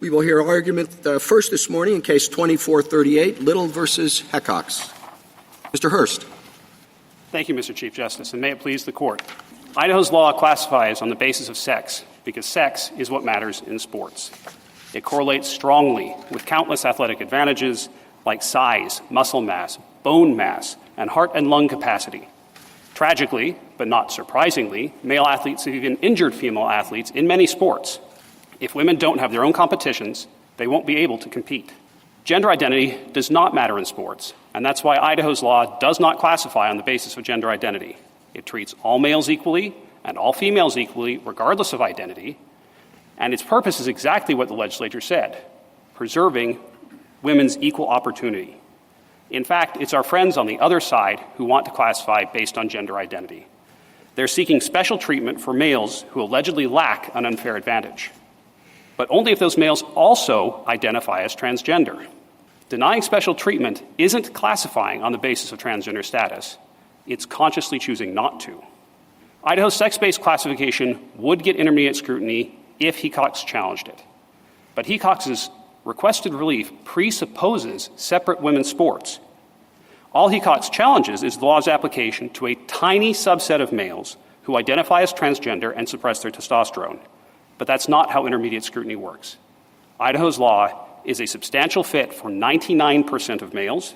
We will hear argument first this morning in Case 2438, Little versus Hecox. Mr. Hurst. Thank you, Mr. Chief Justice, and may it please the Court. Idaho's law classifies on the basis of sex because sex is what matters in sports. It correlates strongly with countless athletic advantages like size, muscle mass, bone mass, and heart and lung capacity. Tragically, but not surprisingly, male athletes have even injured female athletes in many sports. If women don't have their own competitions, they won't be able to compete. Gender identity does not matter in sports, and that's why Idaho's law does not classify on the basis of gender identity. It treats all males equally and all females equally, regardless of identity, and its purpose is exactly what the legislature said, preserving women's equal opportunity. In fact, it's our friends on the other side who want to classify based on gender identity. They're seeking special treatment for males who allegedly lack an unfair advantage, but only if those males also identify as transgender. Denying special treatment isn't classifying on the basis of transgender status. It's consciously choosing not to. Idaho's sex-based classification would get intermediate scrutiny if Hecox challenged it. But Hecox's requested relief presupposes separate women's sports. All Hecox challenges is the law's application to a tiny subset of males who identify as transgender and suppress their testosterone. But that's not how intermediate scrutiny works. Idaho's law is a substantial fit for 99% of males,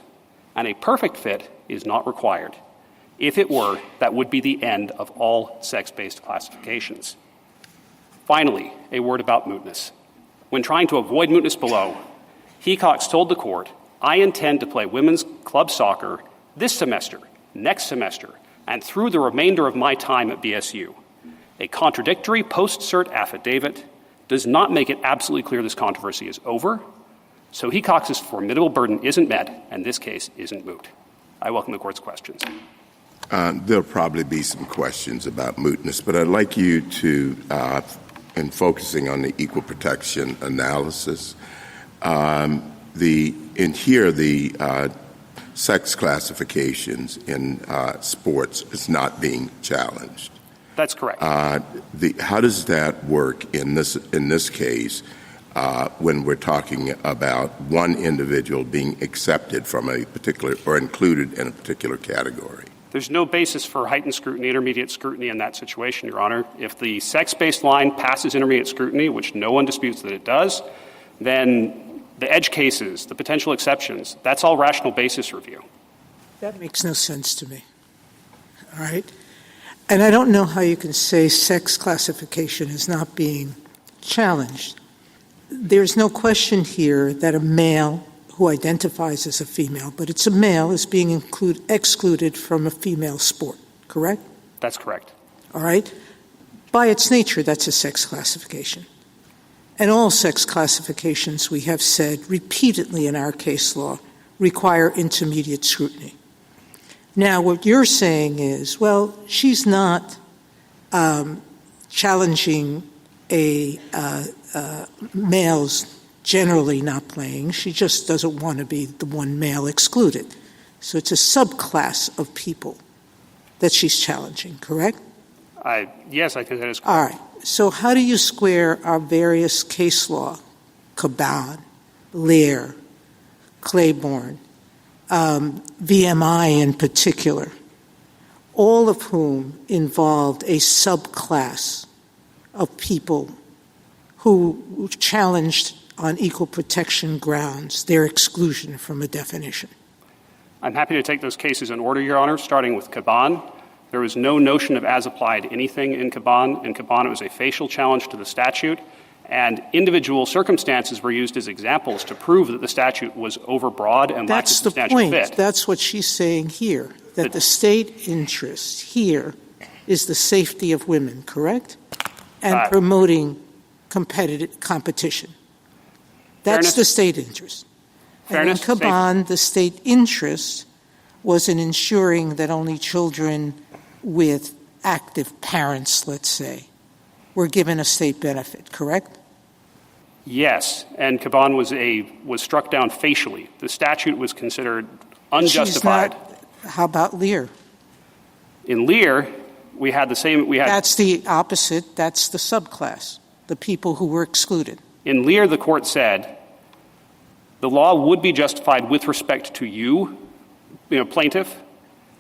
and a perfect fit is not required. If it were, that would be the end of all sex-based classifications. Finally, a word about mootness. When trying to avoid mootness below, Hecox told the court, "I intend to play women's club soccer this semester, next semester, and through the remainder of my time at BSU." A contradictory post-cert affidavit does not make it absolutely clear this controversy is over, so Hecox's formidable burden isn't met, and this case isn't moot. I welcome the Court's questions. There'll probably be some questions about mootness, but I'd like you to, in focusing on the equal protection analysis, the sex classifications in sports is not being challenged. That's correct. How does that work in this case when we're talking about one individual being accepted from a particular or included in a particular category? There's no basis for heightened scrutiny, intermediate scrutiny in that situation, Your Honor. If the sex-based line passes intermediate scrutiny, which no one disputes that it does, then the edge cases, the potential exceptions, that's all rational basis review. That makes no sense to me. All right? And I don't know how you can say sex classification is not being challenged. There's no question here that a male who identifies as a female, but it's a male, is being excluded from a female sport, correct? That's correct. All right? By its nature, that's a sex classification. And all sex classifications, we have said repeatedly in our case law, require intermediate scrutiny. Now, what you're saying is, well, she's not challenging a male's generally not playing. She just doesn't want to be the one male excluded. So it's a subclass of people that she's challenging, correct? Yes, I think that is correct. All right. So how do you square our various case law, Caban, Lear, Claiborne, VMI in particular, all of whom involved a subclass of people who challenged on equal protection grounds their exclusion from a definition? I'm happy to take those cases in order, Your Honor, starting with Caban. There was no notion of as-applied anything in Caban. In Caban, it was a facial challenge to the statute, and individual circumstances were used as examples to prove that the statute was overbroad and lacked a substantial fit. That's the point. That's what she's saying here, that the state interest here is the safety of women, correct? And promoting competition. That's the state interest. And in Caban, the state interest was in ensuring that only children with active parents, let's say, were given a state benefit, correct? Yes, and Caban was struck down facially. The statute was considered unjustified. How about Lear? In Lear, we had the same. That's the opposite. That's the subclass, the people who were excluded. In Lear, the court said the law would be justified with respect to you, plaintiff,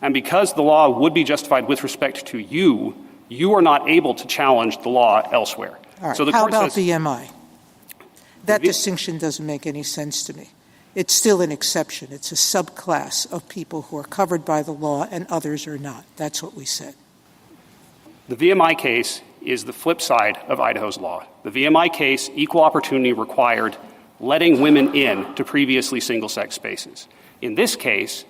and because the law would be justified with respect to you, you are not able to challenge the law elsewhere. All right. So the How court about says, VMI? That distinction doesn't make any sense to me. It's still an exception. It's a subclass of people who are covered by the law and others are not. That's what we said. the VMI case is the flip side of Idaho's law. The VMI case, equal opportunity required letting women in to previously single-sex spaces. In this case,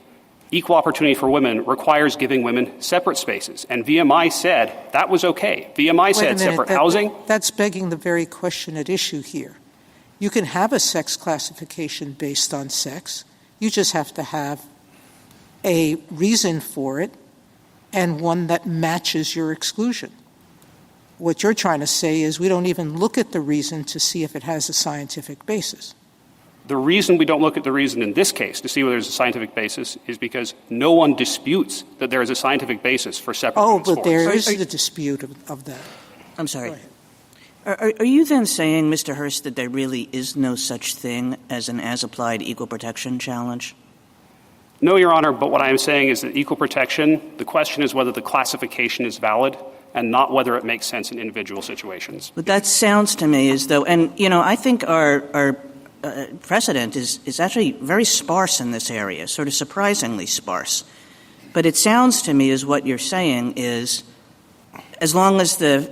equal opportunity for women requires giving women separate spaces. And VMI said that was okay. VMI said separate housing. That's begging the very question at issue here. You can have a sex classification based on sex. You just have to have a reason for it and one that matches your exclusion. What you're trying to say is we don't even look at the reason to see if it has a scientific basis. The reason we don't look at the reason in this case to see whether there's a scientific basis is because no one disputes that there is a scientific basis for separate sports. But there is a dispute of that. I'm sorry. Are you then saying, Mr. Hurst, that there really is no such thing as an as-applied equal protection challenge? No, Your Honor, but what I am saying is that equal protection, the question is whether the classification is valid and not whether it makes sense in individual situations. But that sounds to me as though, and, I think our precedent is actually very sparse in this area, sort of surprisingly sparse. But it sounds to me as what you're saying is as long as the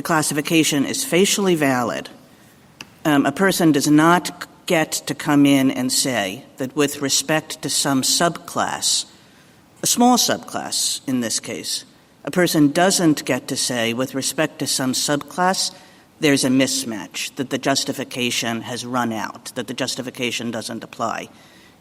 classification is facially valid, a person does not get to come in and say that with respect to some subclass, a small subclass in this case, a person doesn't get to say with respect to some subclass there's a mismatch, that the justification has run out, that the justification doesn't apply.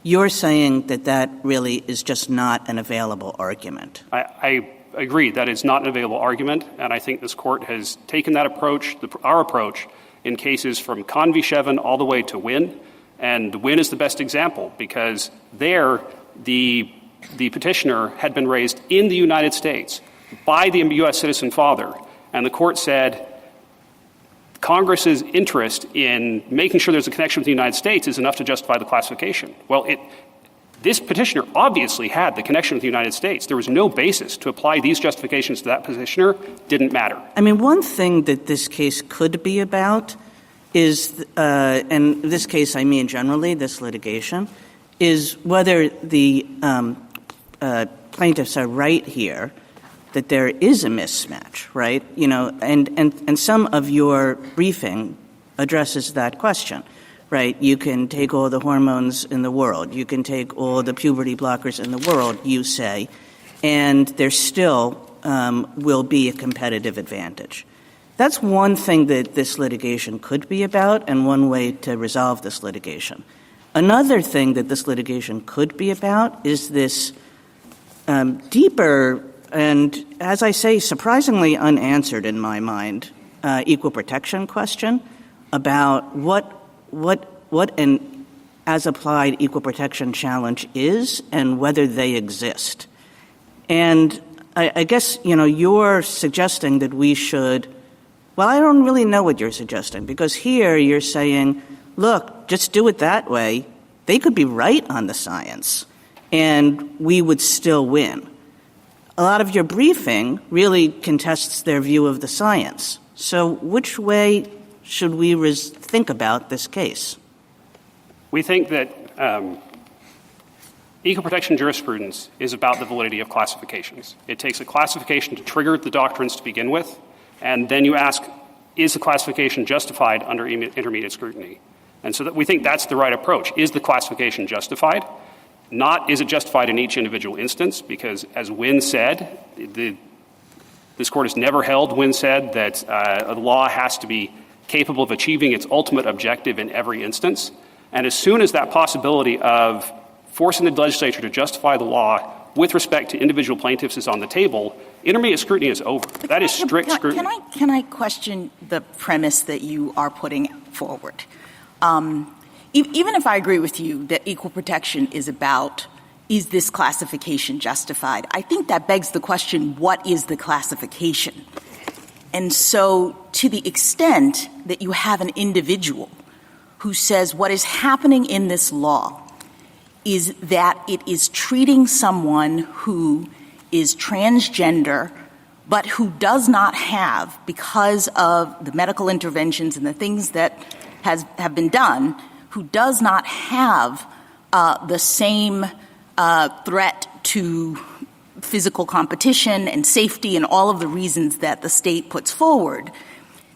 You're saying that that really is just not an available argument. I agree that is not an available argument, and I think this Court has taken that approach, our approach, in cases from Conn v. Shevin all the way to Wynn. And Wynn is the best example because there the petitioner had been raised in the United States by the U.S. citizen father. And the Court said Congress's interest in making sure there's a connection with the United States is enough to justify the classification. Well, this petitioner obviously had the connection with the United States. There was no basis to apply these justifications to that petitioner. Didn't matter. I mean, one thing that this case could be about is, and in this case I mean generally, this litigation, is whether the plaintiffs are right here that there is a mismatch, right? And some of your briefing addresses that question. Right, you can take all the hormones in the world, you can take all the puberty blockers in the world, you say, and there still will be a competitive advantage. That's one thing that this litigation could be about and one way to resolve this litigation. Another thing that this litigation could be about is this deeper and, as I say, surprisingly unanswered in my mind, equal protection question about what an as-applied equal protection challenge is and whether they exist. And I guess, you're suggesting that we should – well, I don't really know what you're suggesting because here you're saying, look, just do it that way. They could be right on the science and we would still win. A lot of your briefing really contests their view of the science. So which way should we think about this case? We think that equal protection jurisprudence is about the validity of classifications. It takes a classification to trigger the doctrines to begin with, and then you ask, is the classification justified under intermediate scrutiny? And so that we think that's the right approach. Is the classification justified? Not is it justified in each individual instance, because as Wynn said, this Court has never held, Wynn said, that a law has to be capable of achieving its ultimate objective in every instance. And as soon as that possibility of forcing the legislature to justify the law with respect to individual plaintiffs is on the table, intermediate scrutiny is over. That is strict scrutiny. Can I question the premise that you are putting forward? Even if I agree with you that equal protection is about, is this classification justified? I think that begs the question, what is the classification? And so to the extent that you have an individual who says what is happening in this law is that it is treating someone who is transgender but who does not have, because of the medical interventions and the things that have been done, who does not have the same threat to physical competition and safety and all of the reasons that the state puts forward,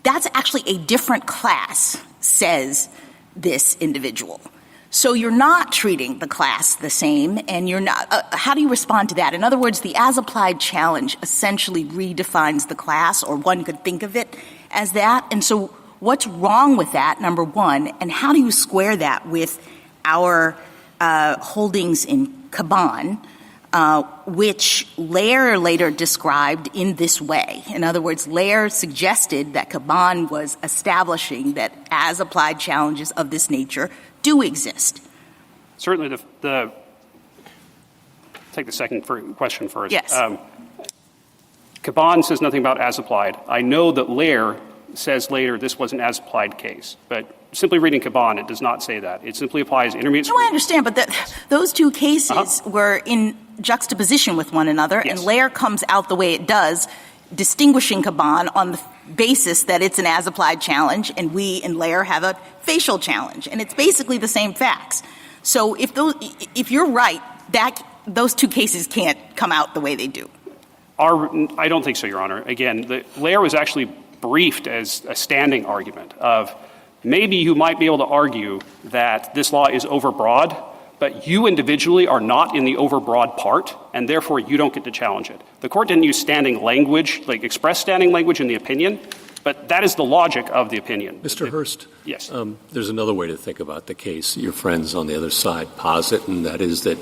that's actually a different class, says this individual. So you're not treating the class the same, and you're not how do you respond to that? In other words, the as-applied challenge essentially redefines the class, or one could think of it as that. And so what's wrong with that, number one, and how do you square that with our holdings in Caban, which Lair later described in this way? In other words, Lair suggested that Caban was establishing that as-applied challenges of this nature do exist. Certainly, take the second question first. Yes. Caban says nothing about as-applied. I know that Lair says later this was an as-applied case, but simply reading Caban, it does not say that. It simply applies intermediate. No, I understand, but those two cases were in juxtaposition with one another, yes. And Lair comes out the way it does, distinguishing Caban on the basis that it's an as-applied challenge, and we in Lair have a facial challenge, and it's basically the same facts. So if you're right, those two cases can't come out the way they do. I don't think so, Your Honor. Again, Lair was actually briefed as a standing argument of maybe you might be able to argue that this law is overbroad, but you individually are not in the overbroad part, and therefore you don't get to challenge it. The court didn't use standing language, like express standing language in the opinion, but that is the logic of the opinion. Mr. Hurst? Yes. There's another way to think about the case your friends on the other side posit, and that is that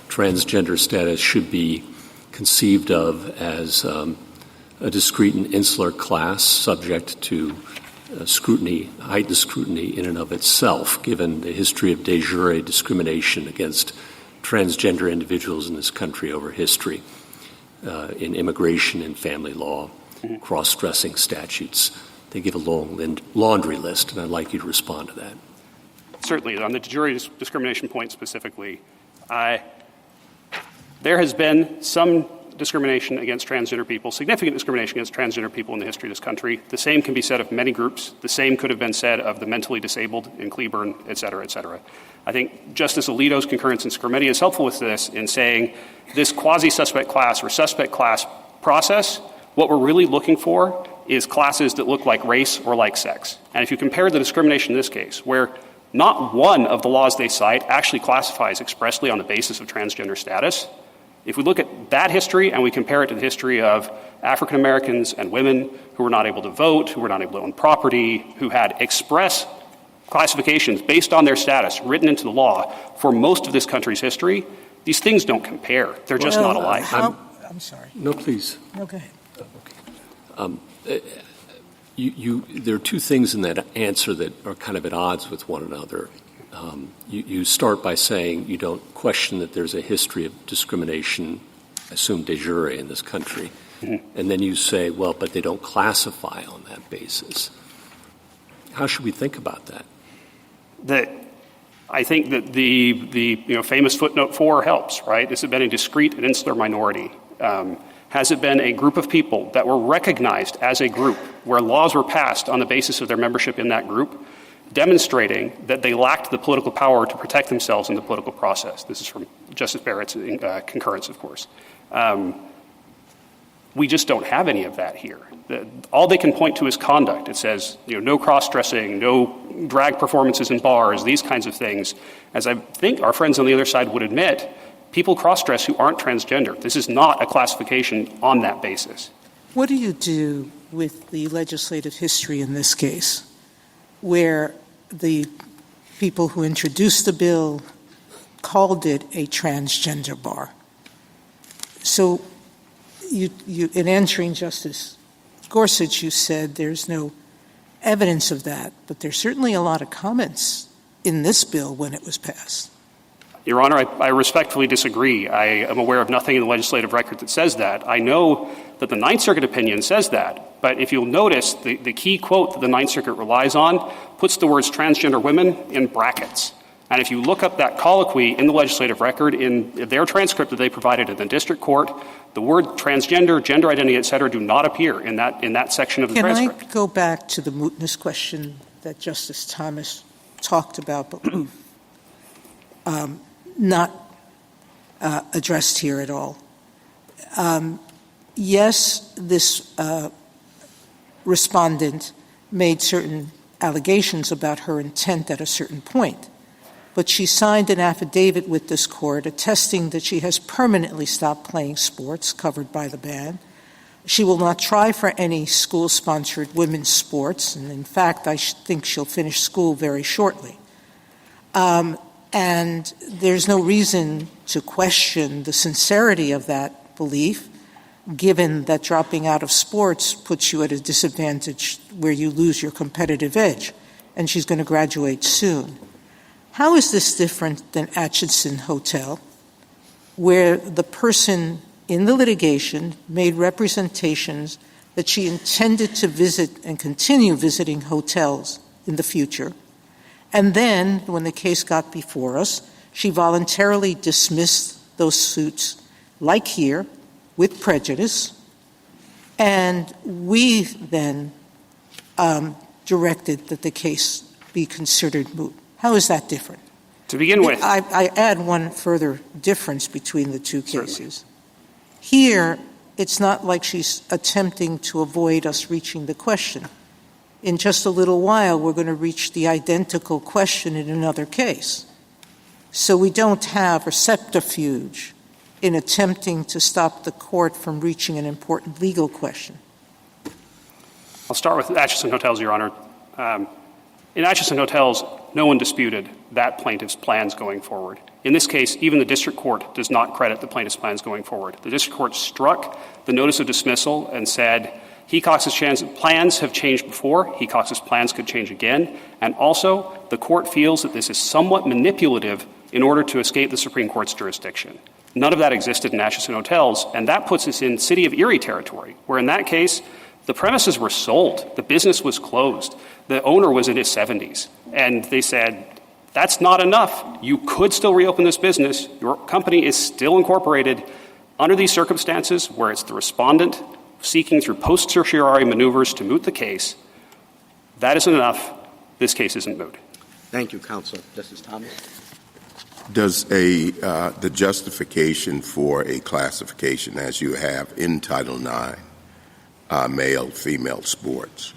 transgender status should be conceived of as a discrete and insular class subject to scrutiny, heightened scrutiny in and of itself, given the history of de jure discrimination against transgender individuals in this country over history, in immigration and family law, cross-dressing statutes. They give a long laundry list, and I'd like you to respond to that. Certainly. On the de jure discrimination point specifically, there has been some discrimination against transgender people, significant discrimination against transgender people in the history of this country. The same can be said of many groups. The same could have been said of the mentally disabled in Cleburne, et cetera, et cetera. I think Justice Alito's concurrence in Scrimetti is helpful with this in saying this quasi-suspect class or suspect class process, what we're really looking for is classes that look like race or like sex. And if you compare the discrimination in this case, where not one of the laws they cite actually classifies expressly on the basis of transgender status, if we look at that history and we compare it to the history of African Americans and women who were not able to vote, who were not able to own property, who had express classifications based on their status written into the law for most of this country's history, these things don't compare. They're just not alike. I'm sorry. No, please. No, go ahead. There are two things in that answer that are kind of at odds with one another. You start by saying you don't question that there's a history of discrimination, I assume de jure, in this country. Mm-hmm. And then you say, well, but they don't classify on that basis. How should we think about that? I think that the famous footnote 4 helps, right? Has it been a discrete and insular minority? Has it been a group of people that were recognized as a group where laws were passed on the basis of their membership in that group, demonstrating that they lacked the political power to protect themselves in the political process? This is from Justice Barrett's concurrence, of course. We just don't have any of that here. All they can point to is conduct. It says, no cross-dressing, no drag performances in bars, these kinds of things. As I think our friends on the other side would admit, people cross-dress who aren't transgender. This is not a classification on that basis. What do you do with the legislative history in this case, where the people who introduced the bill called it a transgender bar? So you in answering Justice Gorsuch, you said there's no evidence of that, but there's certainly a lot of comments in this bill when it was passed. Your Honor, I respectfully disagree. I am aware of nothing in the legislative record that says that. I know that the Ninth Circuit opinion says that, But if you'll notice, the key quote that the Ninth Circuit relies on puts the words transgender women in brackets. And if you look up that colloquy in the legislative record, in their transcript that they provided in the district court, the word transgender, gender identity, et cetera, do not appear in that section of the transcript. Can I go back to the mootness question that Justice Thomas talked about, but not addressed here at all? Yes, this respondent made certain allegations about her intent at a certain point, but she signed an affidavit with this court attesting that she has permanently stopped playing sports covered by the ban. She will not try for any school-sponsored women's sports, and in fact, I think she'll finish school very shortly. And there's no reason to question the sincerity of that belief, given that dropping out of sports puts you at a disadvantage where you lose your competitive edge, and she's going to graduate soon. How is this different than Atchison Hotel, where the person in the litigation made representations that she intended to visit and continue visiting hotels in the future, and then, when the case got before us, she voluntarily dismissed those suits, like here, with prejudice, and we then directed that the case be considered moot? How is that different? To begin with, I add one further difference between the two cases. Certainly. Here, it's not like she's attempting to avoid us reaching the question. In just a little while, we're going to reach the identical question in another case. So we don't have a subterfuge in attempting to stop the court from reaching an important legal question. I'll start with Atchison Hotels, Your Honor. In Atchison Hotels, no one disputed that plaintiff's plans going forward. In this case, even the district court does not credit the plaintiff's plans going forward. The district court struck the notice of dismissal and said Hecox's plans have changed before. Hecox's plans could change again. And also, the court feels that this is somewhat manipulative in order to escape the Supreme Court's jurisdiction. None of that existed in Atchison Hotels, and that puts us in City of Erie territory, where in that case, the premises were sold. The business was closed. The owner was in his 70s. And they said, that's not enough. You could still reopen this business. Your company is still incorporated. Under these circumstances, where it's the respondent seeking through post-certiorari maneuvers to moot the case, that isn't enough. This case isn't moot. Thank you, counsel. Justice Thomas. Does the justification for a classification, as you have in Title IX, male-female sports,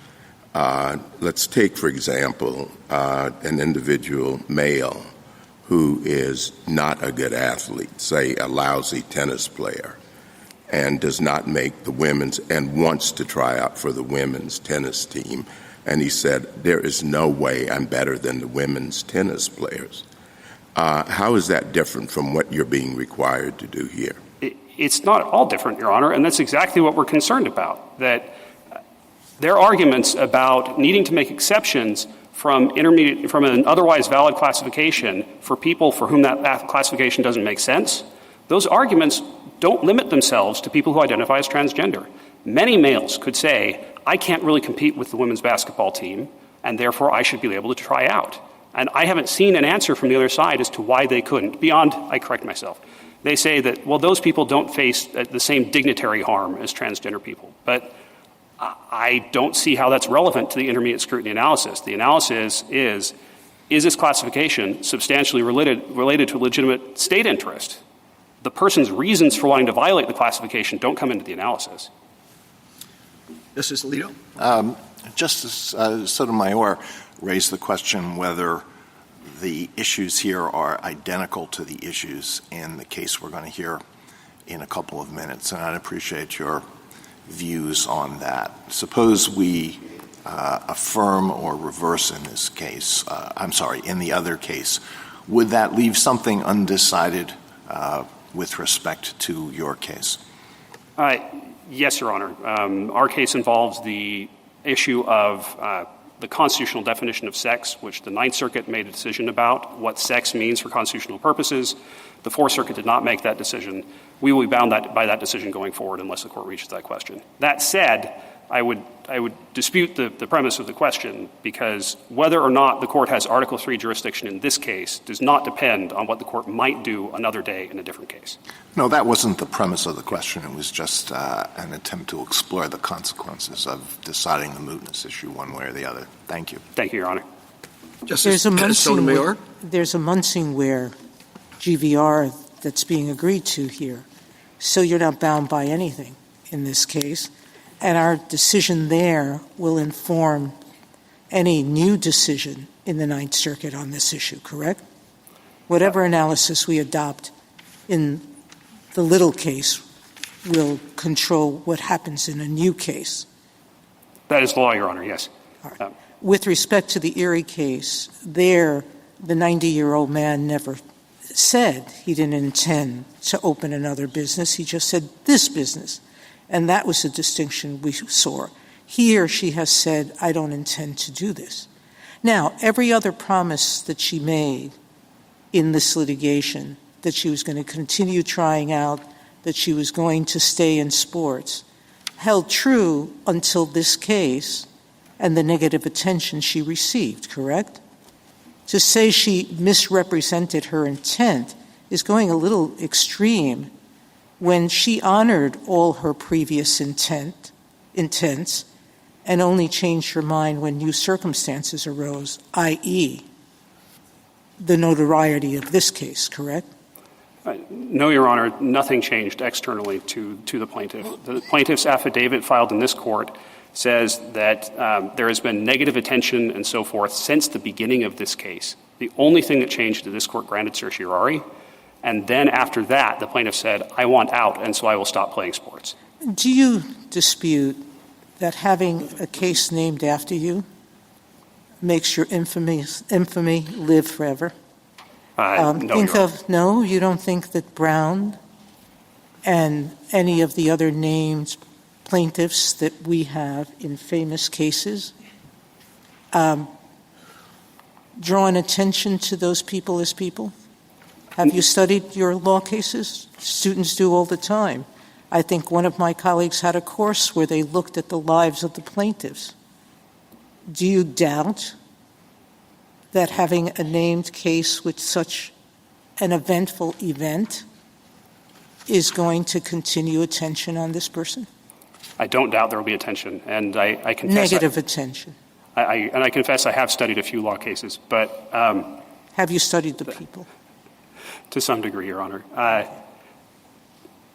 let's take, for example, an individual male who is not a good athlete, say a lousy tennis player, and does not make the women's and wants to try out for the women's tennis team. And he said, there is no way I'm better than the women's tennis players. How is that different from what you're being required to do here? It's not all different, Your Honor, and that's exactly what we're concerned about, that their arguments about needing to make exceptions from an otherwise valid classification for people for whom that classification doesn't make sense, those arguments don't limit themselves to people who identify as transgender. Many males could say, I can't really compete with the women's basketball team, and therefore I should be able to try out. And I haven't seen an answer from the other side as to why they couldn't, beyond, I correct myself. They say that, well, those people don't face the same dignitary harm as transgender people. But I don't see how that's relevant to the intermediate scrutiny analysis. The analysis is this classification substantially related to a legitimate state interest? The person's reasons for wanting to violate the classification don't come into the analysis. Justice Alito. Justice Sotomayor raised the question whether the issues here are identical to the issues in the case we're going to hear in a couple of minutes, and I'd appreciate your views on that. Suppose we affirm or reverse in this case, in the other case. Would that leave something undecided with respect to your case? Yes, Your Honor. Our case involves the issue of the constitutional definition of sex, which the Ninth Circuit made a decision about, what sex means for constitutional purposes. The Fourth Circuit did not make that decision. We will be bound by that decision going forward unless the Court reaches that question. That said, I would dispute the premise of the question, because whether or not the court has Article III jurisdiction in this case does not depend on what the court might do another day in a different case. No, that wasn't the premise of the question. It was just an attempt to explore the consequences of deciding the mootness issue one way or the other. Thank you. Thank you, Your Honor. Justice Sotomayor? There's a Munsingware GVR that's being agreed to here, so you're not bound by anything in this case. And our decision there will inform any new decision in the Ninth Circuit on this issue, correct? Whatever analysis we adopt in the Little case will control what happens in a new case. That is the law, Your Honor, yes. With respect to the Erie case, there the 90-year-old man never said he didn't intend to open another business. He just said this business. And that was a distinction we saw. Here she has said, I don't intend to do this. Now, every other promise that she made in this litigation, that she was going to continue trying out, that she was going to stay in sports, held true until this case and the negative attention she received, correct? To say she misrepresented her intent is going a little extreme when she honored all her previous intents and only changed her mind when new circumstances arose, i.e., the notoriety of this case, correct? No, Your Honor, nothing changed externally to the plaintiff. The plaintiff's affidavit filed in this court says that there has been negative attention and so forth since the beginning of this case. The only thing that changed is this court granted certiorari, and then after that, the plaintiff said, I want out, and so I will stop playing sports. Do you dispute that having a case named after you makes your infamy live forever? No, you don't think that Brown and any of the other named plaintiffs that we have in famous cases drawn attention to those people as people? Have you studied your law cases? Students do all the time. I think one of my colleagues had a course where they looked at the lives of the plaintiffs. Do you doubt that having a named case with such an eventful event is going to continue attention on this person? I don't doubt there will be attention, and I confess negative attention. I confess I have studied a few law cases, but have you studied the people? To some degree, Your Honor.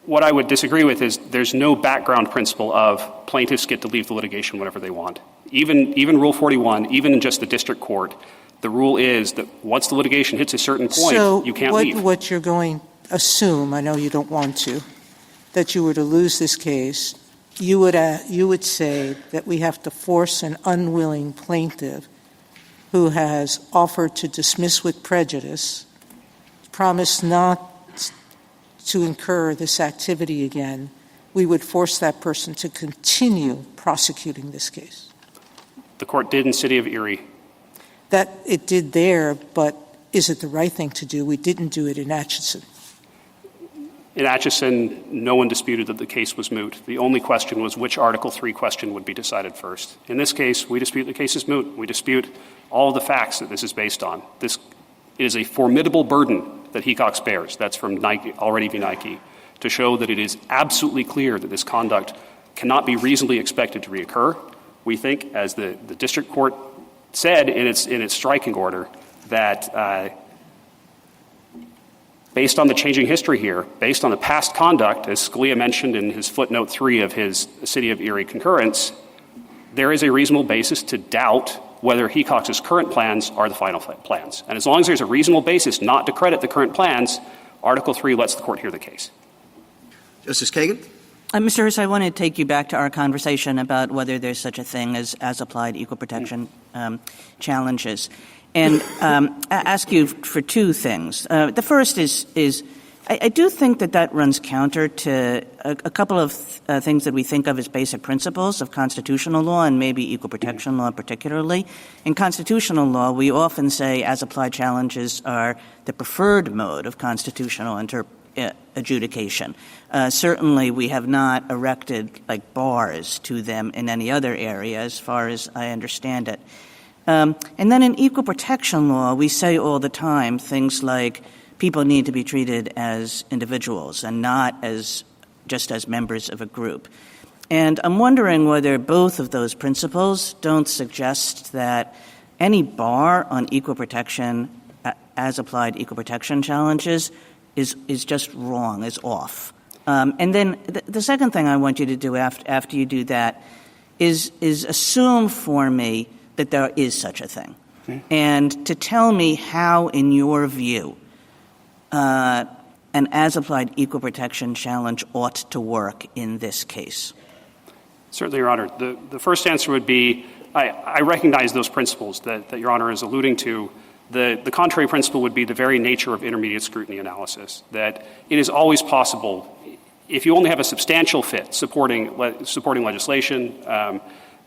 What I would disagree with is there's no background principle of plaintiffs get to leave the litigation whenever they want. Even Rule 41, even in just the district court, the rule is that once the litigation hits a certain point, you can't leave. So what you're going to assume, I know you don't want to, that you were to lose this case, you would say that we have to force an unwilling plaintiff who has offered to dismiss with prejudice, promise not to incur this activity again, we would force that person to continue prosecuting this case. The court did in City of Erie. That it did there, but is it the right thing to do? We didn't do it in Atchison. In Atchison, no one disputed that the case was moot. The only question was which Article III question would be decided first. In this case, we dispute the case is moot. We dispute all of the facts that this is based on. This is a formidable burden that Hecox bears. That's from Nike, already be Nike, to show that it is absolutely clear that this conduct cannot be reasonably expected to reoccur. We think, as the district court said in its striking order, that based on the changing history here, based on the past conduct, as Scalia mentioned in his footnote 3 of his City of Erie concurrence, there is a reasonable basis to doubt whether Hecox's current plans are the final plans. And as long as there's a reasonable basis not to credit the current plans, Article 3 lets the court hear the case. Justice Kagan? Mr. Hurst, I want to take you back to our conversation about whether there's such a thing as applied equal protection challenges, and ask you for two things. The first is I do think that runs counter to a couple of things that we think of as basic principles of constitutional law and maybe equal protection law particularly. In constitutional law, we often say as applied challenges are the preferred mode of constitutional adjudication. Certainly, we have not erected like bars to them in any other area, as far as I understand it. And then in equal protection law, we say all the time things like people need to be treated as individuals and not as just as members of a group. And I'm wondering whether both of those principles don't suggest that any bar on equal protection, as applied equal protection challenges, is just wrong, is off. And then the second thing I want you to do after you do that is assume for me that there is such a thing. Okay. And to tell me how, in your view, an as-applied equal protection challenge ought to work in this case. Certainly, Your Honor. The first answer would be I recognize those principles that Your Honor is alluding to. The contrary principle would be the very nature of intermediate scrutiny analysis, that it is always possible, if you only have a substantial fit supporting legislation,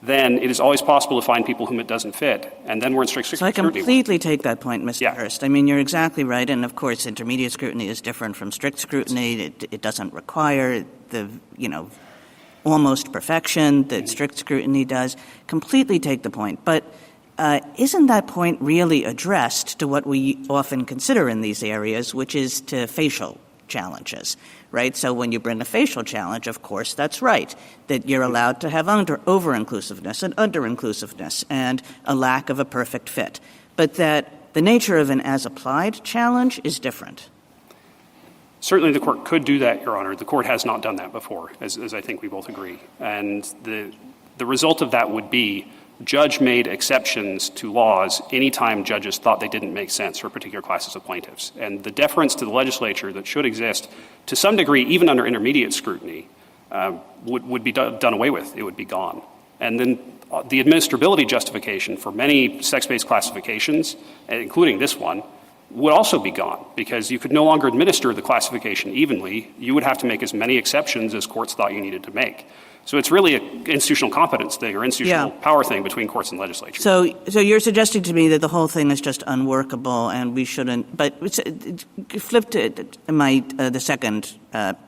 then it is always possible to find people whom it doesn't fit. And then we're in strict scrutiny. So I completely take that point, Mr. Hurst. I mean, you're exactly right. And, of course, intermediate scrutiny is different from strict scrutiny. It doesn't require the, almost perfection that strict scrutiny does. Completely take the point. But isn't that point really addressed to what we often consider in these areas, which is to facial challenges, right? So when you bring a facial challenge, of course, that's right, that you're allowed to have over-inclusiveness and under-inclusiveness and a lack of a perfect fit. But that the nature of an as-applied challenge is different. Certainly the Court could do that, Your Honor. The Court has not done that before, as I think we both agree. And the result of that would be judge-made exceptions to laws anytime judges thought they didn't make sense for particular classes of plaintiffs. And the deference to the legislature that should exist to some degree, even under intermediate scrutiny, would be done away with. It would be gone. And then the administrability justification for many sex-based classifications, including this one, would also be gone because you could no longer administer the classification evenly. You would have to make as many exceptions as courts thought you needed to make. So it's really an institutional competence thing or institutional power thing between courts and legislature. So you're suggesting to me that the whole thing is just unworkable and we shouldn't. But flip to the second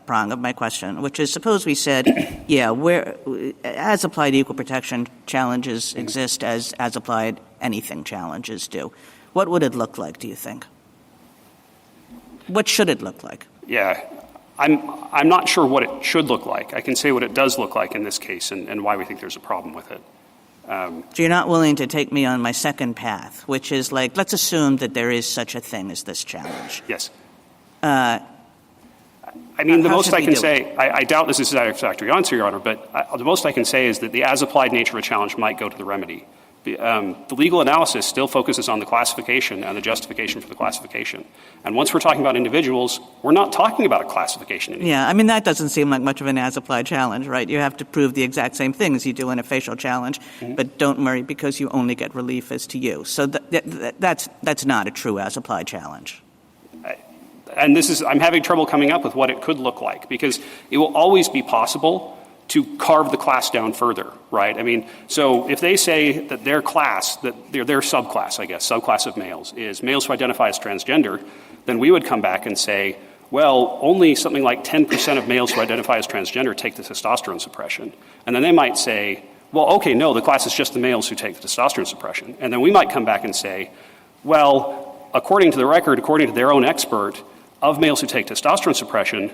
prong of my question, which is suppose we said, where as applied equal protection challenges exist as applied anything challenges do. What would it look like, do you think? What should it look like? Yeah. I'm not sure what it should look like. I can say what it does look like in this case and why we think there's a problem with it. So you're not willing to take me on my second path, which is like, let's assume that there is such a thing as this challenge. Yes. The most I can say, I doubt this is a satisfactory answer, Your Honor, but the most I can say is that the as-applied nature of a challenge might go to the remedy. The legal analysis still focuses on the classification and the justification for the classification. And once we're talking about individuals, we're not talking about a classification anymore. Yeah, that doesn't seem like much of an as-applied challenge, right? You have to prove the exact same things you do in a facial challenge, but don't worry because you only get relief as to you. So that's not a true as-applied challenge. And I'm having trouble coming up with what it could look like because it will always be possible to carve the class down further, right? So if they say that their class, that their subclass, I guess, subclass of males, is males who identify as transgender, then we would come back and say, well, only something like 10% of males who identify as transgender take the testosterone suppression. And then they might say, well, okay, no, the class is just the males who take the testosterone suppression. And then we might come back and say, well, according to the record, according to their own expert, of males who take testosterone suppression,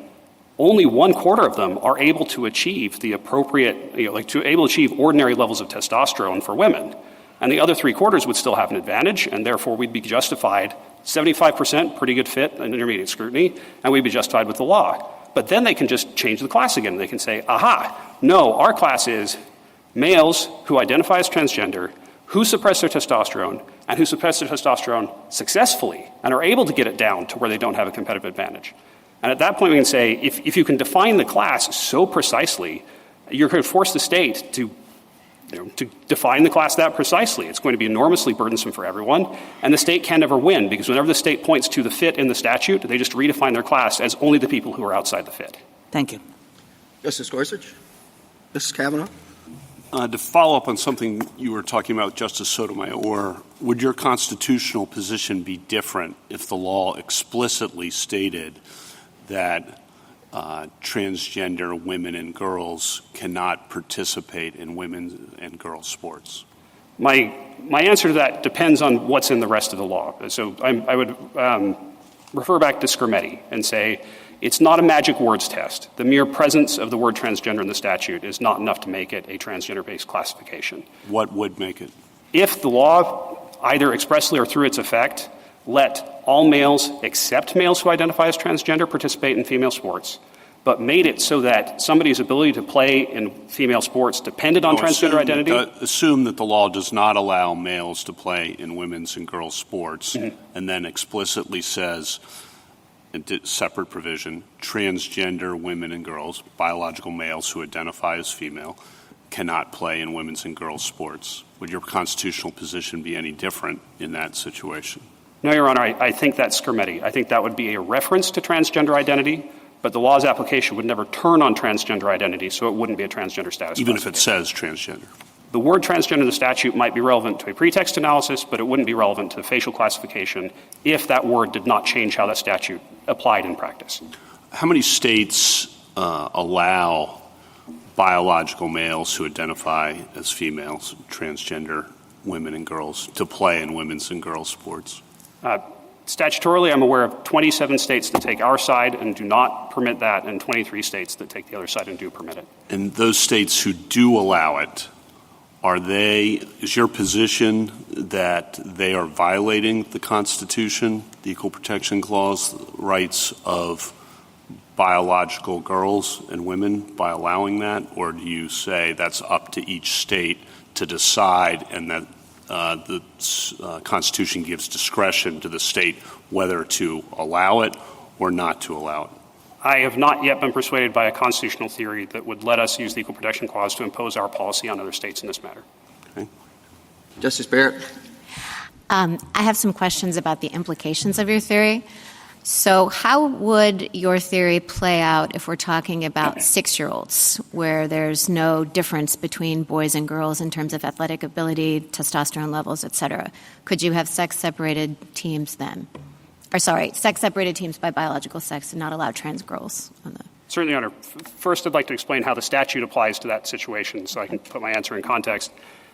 only 1/4 of them are able to achieve the appropriate, able to achieve ordinary levels of testosterone for women. And the other 3/4 would still have an advantage, and therefore we'd be justified 75% pretty good fit in intermediate scrutiny, and we'd be justified with the law. But then they can just change the class again. They can say, aha, no, our class is males who identify as transgender, who suppress their testosterone, and who suppress their testosterone successfully and are able to get it down to where they don't have a competitive advantage. And at that point, we can say, if you can define the class so precisely, you're going to force the state to define the class that precisely. It's going to be enormously burdensome for everyone, and the state can never win, because whenever the state points to the fit in the statute, they just redefine their class as only the people who are outside the fit. Thank you. Justice Gorsuch? Justice Kavanaugh? To follow up on something you were talking about, Justice Sotomayor, would your constitutional position be different if the law explicitly stated that transgender women and girls cannot participate in women's and girls' sports? My answer to that depends on what's in the rest of the law. So I would refer back to Scrimetti and say it's not a magic words test. The mere presence of the word transgender in the statute is not enough to make it a transgender-based classification. What would make it? If the law, either expressly or through its effect, let all males except males who identify as transgender participate in female sports, but made it so that somebody's ability to play in female sports depended on transgender identity. Assume that the law does not allow males to play in women's and girls' sports, and then explicitly says, in separate provision, transgender women and girls, biological males who identify as female, cannot play in women's and girls' sports. Would your constitutional position be any different in that situation? No, Your Honor, I think that's Scrimetti. I think that would be a reference to transgender identity, but the law's application would never turn on transgender identity, so it wouldn't be a transgender status. Even if it says transgender? The word transgender in the statute might be relevant to a pretext analysis, but it wouldn't be relevant to the facial classification if that word did not change how that statute applied in practice. How many states allow biological males who identify as females, transgender women and girls, to play in women's and girls' sports? Statutorily, I'm aware of 27 states that take our side and do not permit that, and 23 states that take the other side and do permit it. And those states who do allow it, is your position that they are violating the Constitution, the Equal Protection Clause, the rights of biological girls and women by allowing that? Or do you say that's up to each state to decide and that the Constitution gives discretion to the state whether to allow it or not to allow it? I have not yet been persuaded by a constitutional theory that would let us use the Equal Protection Clause to impose our policy on other states in this matter. Okay. Justice Barrett? I have some questions about the implications of your theory. So how would your theory play out if we're talking about 6-year-olds, where there's no difference between boys and girls in terms of athletic ability, testosterone levels, et cetera? Could you have sex-separated teams then? Or sex-separated teams by biological sex and not allow trans girls on the... Certainly, Your Honor. First, I'd like to explain how the statute applies to that situation so I can put my answer in context.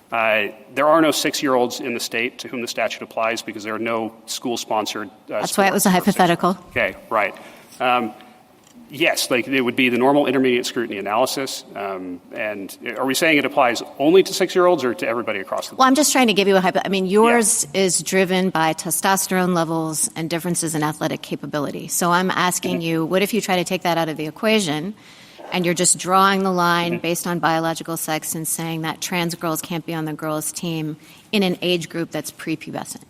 There are no 6-year-olds in the state to whom the statute applies because there are no school-sponsored That's why it was a hypothetical. Okay, right. Yes, it would be the normal intermediate scrutiny analysis. And are we saying it applies only to 6-year-olds or to everybody across the board? Well, I'm just trying to give you yours is driven by testosterone levels and differences in athletic capability. So I'm asking you, what if you try to take that out of the equation and you're just drawing the line based on biological sex and saying that trans girls can't be on the girls' team in an age group that's prepubescent?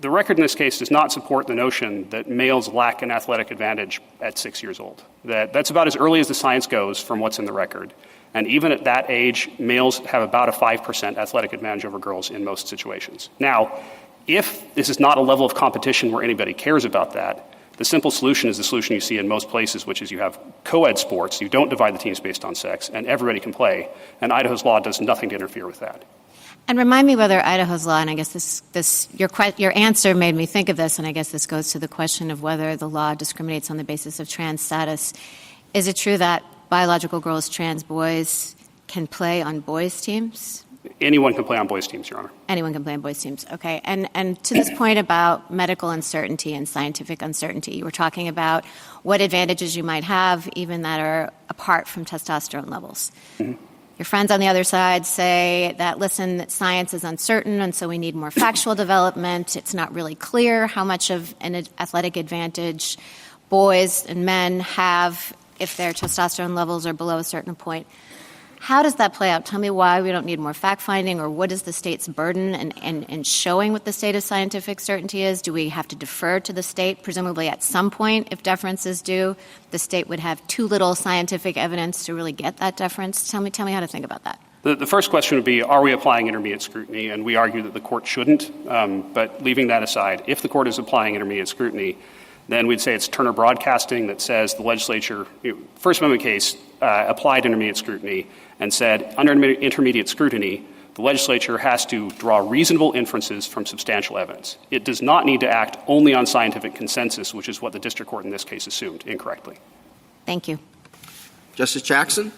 The record in this case does not support the notion that males lack an athletic advantage at 6 years old. That's about as early as the science goes from what's in the record. And even at that age, males have about a 5% athletic advantage over girls in most situations. Now, if this is not a level of competition where anybody cares about that, the simple solution is the solution you see in most places, which is you have co-ed sports, you don't divide the teams based on sex, and everybody can play. And Idaho's law does nothing to interfere with that. And remind me whether Idaho's law, and I guess your answer made me think of this, and I guess this goes to the question of whether the law discriminates on the basis of trans status. Is it true that biological girls, trans boys, can play on boys' teams? Anyone can play on boys' teams, Your Honor. Anyone can play on boys' teams. Okay. And to this point about medical uncertainty and scientific uncertainty, you were talking about what advantages you might have even that are apart from testosterone levels. Mm-hmm. Your friends on the other side say that, listen, that science is uncertain, and so we need more factual development. It's not really clear how much of an athletic advantage boys and men have if their testosterone levels are below a certain point. How does that play out? Tell me why we don't need more fact-finding, or what is the state's burden in showing what the state of scientific certainty is? Do we have to defer to the state? Presumably at some point, if deference is due, the state would have too little scientific evidence to really get that deference. Tell me how to think about that. The first question would be, are we applying intermediate scrutiny? And we argue that the court shouldn't. But leaving that aside, if the court is applying intermediate scrutiny, then we'd say it's Turner Broadcasting that says the legislature, First Amendment case, applied intermediate scrutiny and said under intermediate scrutiny, the legislature has to draw reasonable inferences from substantial evidence. It does not need to act only on scientific consensus, which is what the district court in this case assumed incorrectly. Thank you. Justice Jackson?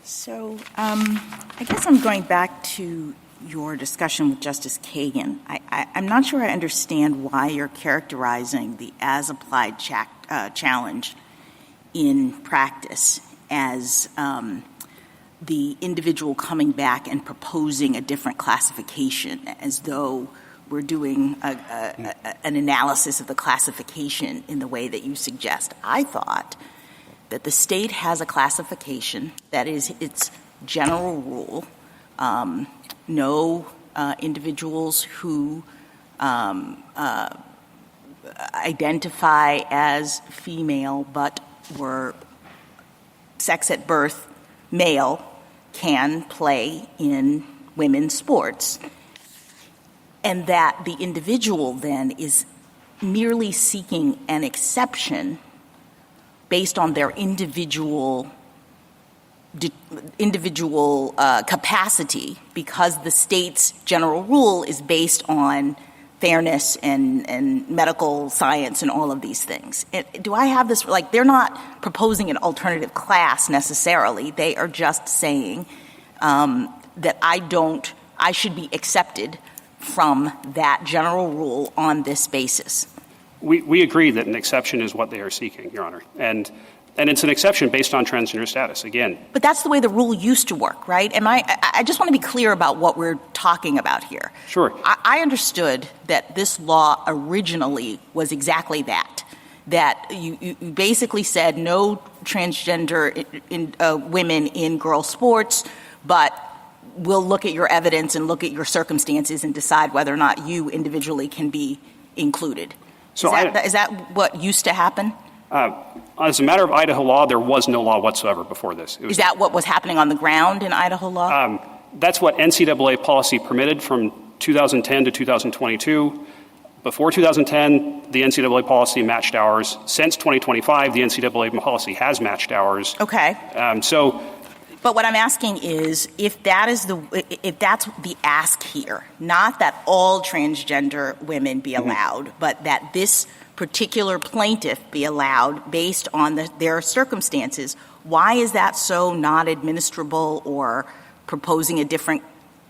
So I guess I'm going back to your discussion with Justice Kagan. I'm not sure I understand why you're characterizing the as-applied challenge in practice as the individual coming back and proposing a different classification, as though we're doing an analysis of the classification in the way that you suggest. I thought that the state has a classification that is its general rule. No individuals who identify as female but were sex at birth male can play in women's sports, and that the individual then is merely seeking an exception based on their individual capacity, because the state's general rule is based on fairness and medical science and all of these things. Do I have this, like, they're not proposing an alternative class necessarily. They are just saying that I should be accepted from that general rule on this basis. We agree that an exception is what they are seeking, Your Honor. And it's an exception based on transgender status, again. But that's the way the rule used to work, right? I just want to be clear about what we're talking about here. Sure. I understood that this law originally was exactly that you basically said no transgender women in girl sports, but we'll look at your evidence and look at your circumstances and decide whether or not you individually can be included. So is that what used to happen? As a matter of Idaho law, there was no law whatsoever before this. Is that what was happening on the ground in Idaho law? That's what NCAA policy permitted from 2010 to 2022. Before 2010, the NCAA policy matched ours. Since 2025, the NCAA policy has matched ours. Okay. But what I'm asking is, if that's the ask here, not that all transgender women be allowed, but that this particular plaintiff be allowed based on their circumstances, why is that so not administrable or proposing a different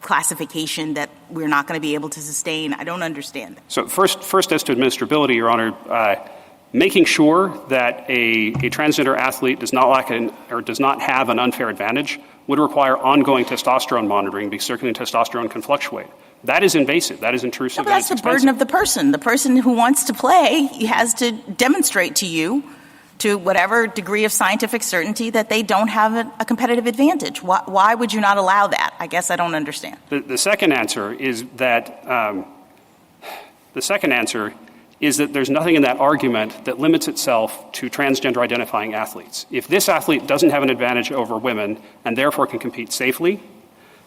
classification that we're not going to be able to sustain? I don't understand that. So first as to administrability, Your Honor, making sure that a transgender athlete does not have an unfair advantage would require ongoing testosterone monitoring, because circulating testosterone can fluctuate. That is invasive. That is intrusive. No, but that's the burden of the person. The person who wants to play has to demonstrate to you, to whatever degree of scientific certainty, that they don't have a competitive advantage. Why would you not allow that? I guess I don't understand. The second answer is that there's nothing in that argument that limits itself to transgender identifying athletes. If this athlete doesn't have an advantage over women and therefore can compete safely,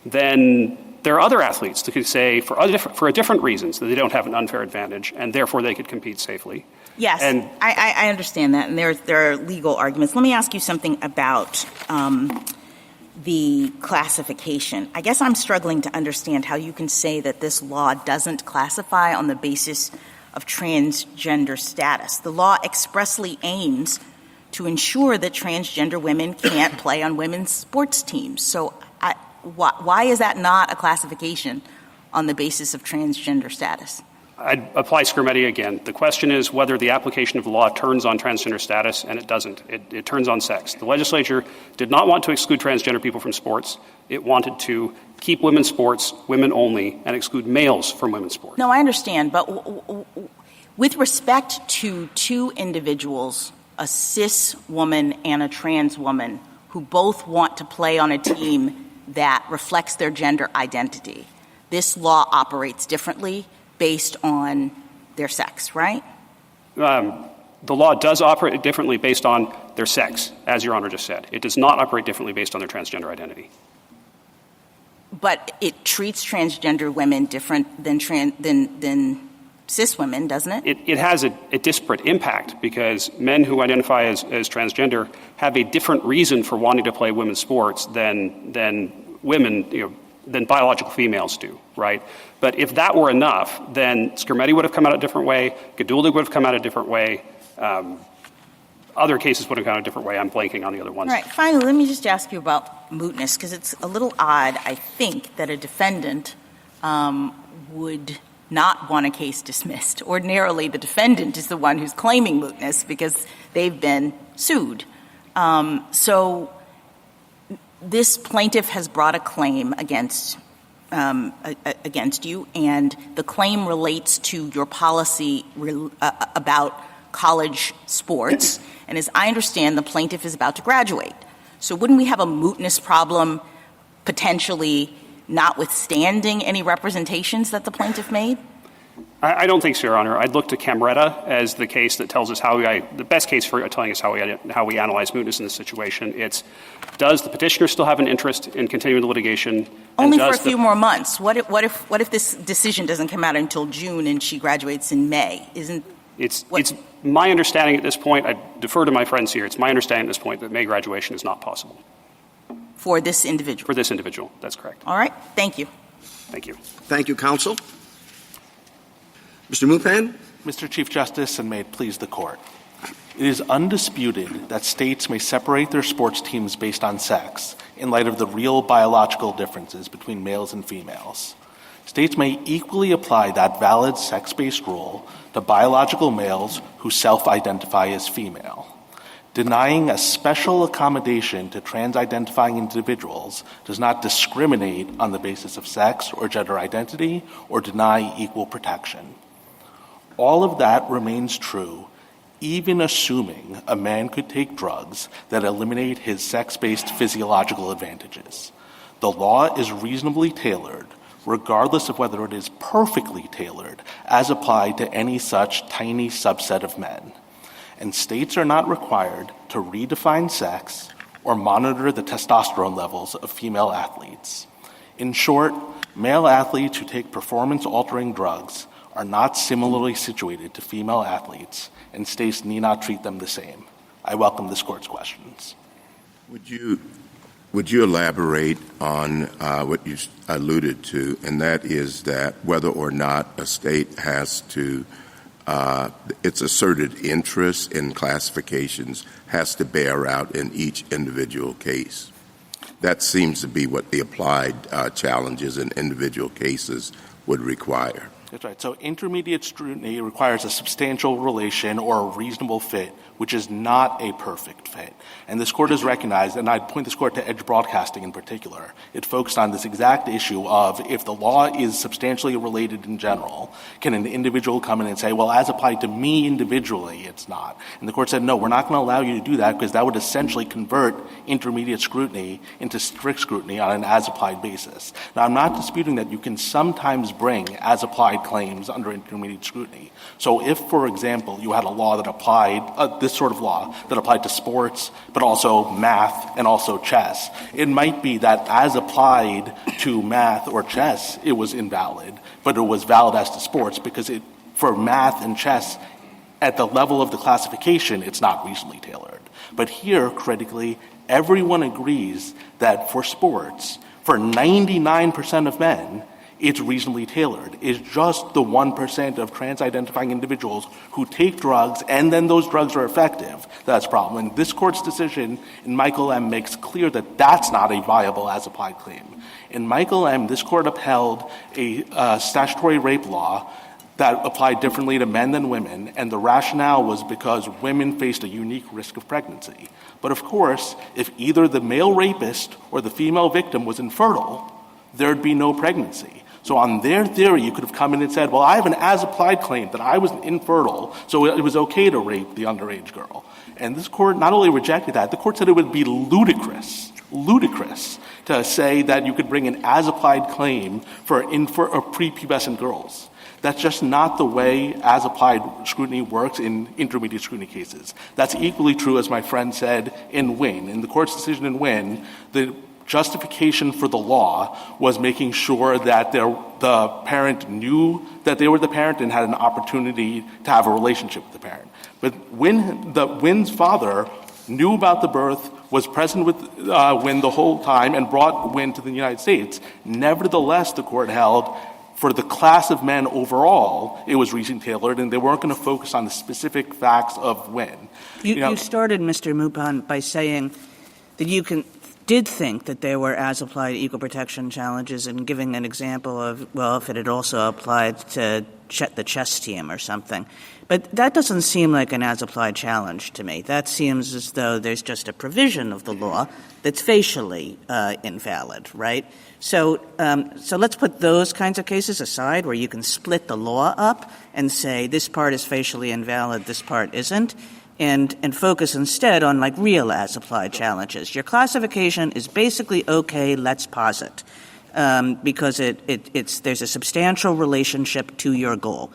then there are other athletes that could say for different reasons that they don't have an unfair advantage and therefore they could compete safely. Yes, and I understand that, and there are legal arguments. Let me ask you something about the classification. I guess I'm struggling to understand how you can say that this law doesn't classify on the basis of transgender status. The law expressly aims to ensure that transgender women can't play on women's sports teams. So why is that not a classification on the basis of transgender status? I'd apply Scrimetti again. The question is whether the application of the law turns on transgender status, and it doesn't. It turns on sex. The legislature did not want to exclude transgender people from sports. It wanted to keep women's sports women only and exclude males from women's sports. No, I understand. But with respect to two individuals, a cis woman and a trans woman, who both want to play on a team that reflects their gender identity, this law operates differently based on their sex, right? The law does operate differently based on their sex, as Your Honor just said. It does not operate differently based on their transgender identity. But it treats transgender women different than cis women, doesn't it? It has a disparate impact, because men who identify as transgender have a different reason for wanting to play women's sports than women, than biological females do, right? But if that were enough, then Skermeti would have come out a different way, Gaduldig would have come out a different way, other cases would have gone a different way. I'm blanking on the other ones. All right. Finally, let me just ask you about mootness, because it's a little odd, I think, that a defendant would not want a case dismissed. Ordinarily, the defendant is the one who's claiming mootness because they've been sued. So this plaintiff has brought a claim against you, and the claim relates to your policy about college sports. And as I understand, the plaintiff is about to graduate. So wouldn't we have a mootness problem potentially notwithstanding any representations that the plaintiff made? I don't think so, Your Honor. I'd look to Camreta as the case that tells us the best case for telling us how we analyze mootness in this situation. It's, does the petitioner still have an interest in continuing the litigation? Only for a few more months. What if this decision doesn't come out until June and she graduates in May? It's my understanding at this point, I defer to my friends here, it's my understanding at this point that May graduation is not possible. For this individual? For this individual, that's correct. All right. Thank you. Thank you. Thank you, counsel. Mr. Mupan? Mr. Chief Justice, and may it please the Court. It is undisputed that states may separate their sports teams based on sex in light of the real biological differences between males and females. States may equally apply that valid sex-based rule to biological males who self-identify as female. Denying a special accommodation to trans-identifying individuals does not discriminate on the basis of sex or gender identity or deny equal protection. All of that remains true, even assuming a man could take drugs that eliminate his sex-based physiological advantages. The law is reasonably tailored, regardless of whether it is perfectly tailored, as applied to any such tiny subset of men. And states are not required to redefine sex or monitor the testosterone levels of female athletes. In short, male athletes who take performance-altering drugs are not similarly situated to female athletes, and states need not treat them the same. I welcome this Court's questions. Would you elaborate on what you alluded to, and that is that whether or not a state has to its asserted interest in classifications has to bear out in each individual case? That seems to be what the applied challenges in individual cases would require. That's right. So intermediate scrutiny requires a substantial relation or a reasonable fit, which is not a perfect fit. And this Court has recognized, and I'd point this Court to Edge Broadcasting in particular, it focused on this exact issue of if the law is substantially related in general, can an individual come in and say, well, as applied to me individually, it's not. And the Court said, no, we're not going to allow you to do that because that would essentially convert intermediate scrutiny into strict scrutiny on an as-applied basis. Now, I'm not disputing that you can sometimes bring as-applied claims under intermediate scrutiny. So if, for example, you had a law that applied, this sort of law that applied to sports, but also math and also chess, it might be that as applied to math or chess, it was invalid, but it was valid as to sports because for math and chess, at the level of the classification, it's not reasonably tailored. But here, critically, everyone agrees that for sports, for 99% of men, it's reasonably tailored. It's just the 1% of trans-identifying individuals who take drugs and then those drugs are effective that's a problem. And this Court's decision in Michael M. makes clear that that's not a viable as-applied claim. In Michael M., this Court upheld a statutory rape law that applied differently to men than women, and the rationale was because women faced a unique risk of pregnancy. But of course, if either the male rapist or the female victim was infertile, there'd be no pregnancy. So on their theory, you could have come in and said, well, I have an as-applied claim that I was infertile, so it was okay to rape the underage girl. And this Court not only rejected that, the Court said it would be ludicrous to say that you could bring an as-applied claim for prepubescent girls. That's just not the way as-applied scrutiny works in intermediate scrutiny cases. That's equally true, as my friend said, in Wynne. In the Court's decision in Wynne, the justification for the law was making sure that the parent knew that they were the parent and had an opportunity to have a relationship with the parent. But Wynne's father knew about the birth, was present with Wynn the whole time, and brought Wynn to the United States. Nevertheless, the court held for the class of men overall, it was reasonably tailored, and they weren't going to focus on the specific facts of Wynn. You started, Mr. Mupon, by saying that you did think that there were as-applied equal protection challenges and giving an example of, well, if it had also applied to the chess team or something. But that doesn't seem like an as-applied challenge to me. That seems as though there's just a provision of the law that's facially invalid, right? So let's put those kinds of cases aside where you can split the law up and say this part is facially invalid, this part isn't, and focus instead on like real as-applied challenges. Your classification is basically okay, let's posit, because there's a substantial relationship to your goal.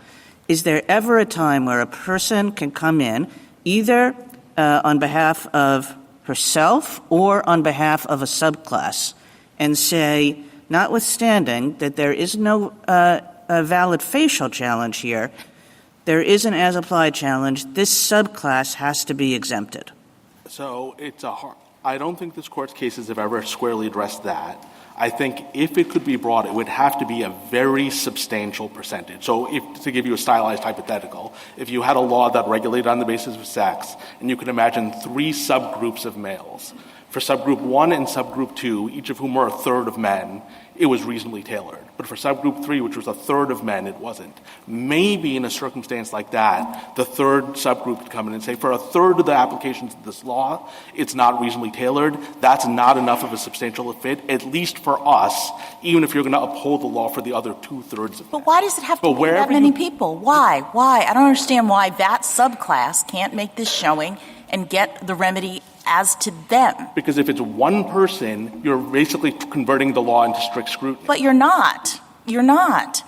Is there ever a time where a person can come in either on behalf of herself or on behalf of a subclass and say, notwithstanding that there is no a valid facial challenge here, there is an as-applied challenge, this subclass has to be exempted? So I don't think this Court's cases have ever squarely addressed that. I think if it could be brought, it would have to be a very substantial percentage. So to give you a stylized hypothetical, if you had a law that regulated on the basis of sex, and you could imagine 3 subgroups of males, for subgroup 1 and subgroup 2, each of whom were a third of men, it was reasonably tailored. But for subgroup 3, which was a third of men, it wasn't. Maybe in a circumstance like that, the third subgroup could come in and say, for a third of the applications of this law, it's not reasonably tailored. That's not enough of a substantial fit, at least for us, even if you're going to uphold the law for the other 2/3 of men. But why does it have to be that many people? Why? I don't understand why that subclass can't make this showing and get the remedy as to them. Because if it's one person, you're basically converting the law into strict scrutiny. But you're not. You're not.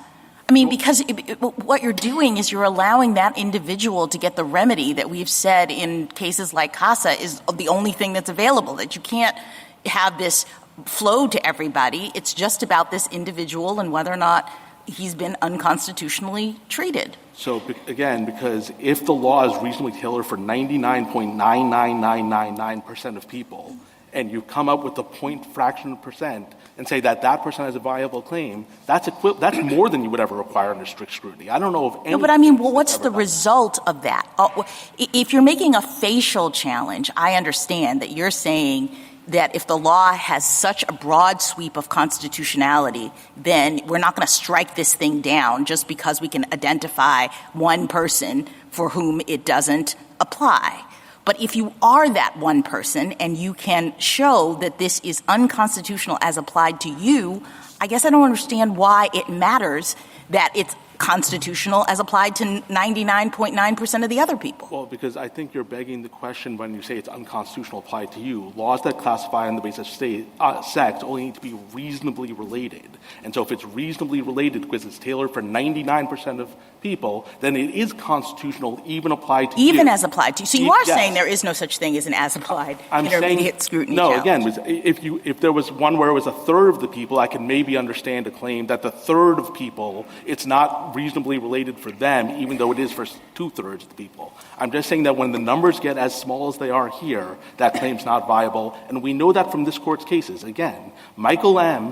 I mean, because what you're doing is you're allowing that individual to get the remedy that we've said in cases like CASA is the only thing that's available, that you can't have this flow to everybody. It's just about this individual and whether or not he's been unconstitutionally treated. So, again, because if the law is reasonably tailored for 99.99999% of people, and you come up with the point fraction of percent and say that that person has a viable claim, that's more than you would ever require under strict scrutiny. I don't know of any. No, but I mean, what's the result of that? If you're making a facial challenge, I understand that you're saying that if the law has such a broad sweep of constitutionality, then we're not going to strike this thing down just because we can identify one person for whom it doesn't apply. But if you are that one person and you can show that this is unconstitutional as applied to you, I guess I don't understand why it matters that it's constitutional as applied to 99.9% of the other people. Well, because I think you're begging the question when you say it's unconstitutional applied to you. Laws that classify on the basis of sex only need to be reasonably related. And so if it's reasonably related because it's tailored for 99% of people, then it is constitutional even applied to you. Even as applied to you. So you are saying there is no such thing as an as-applied intermediate scrutiny challenge. Again, if there was one where it was a third of the people, I can maybe understand a claim that the third of people, it's not reasonably related for them, even though it is for 2/3 of the people. I'm just saying that when the numbers get as small as they are here, that claim's not viable, and we know that from this Court's cases. Again, Michael M.,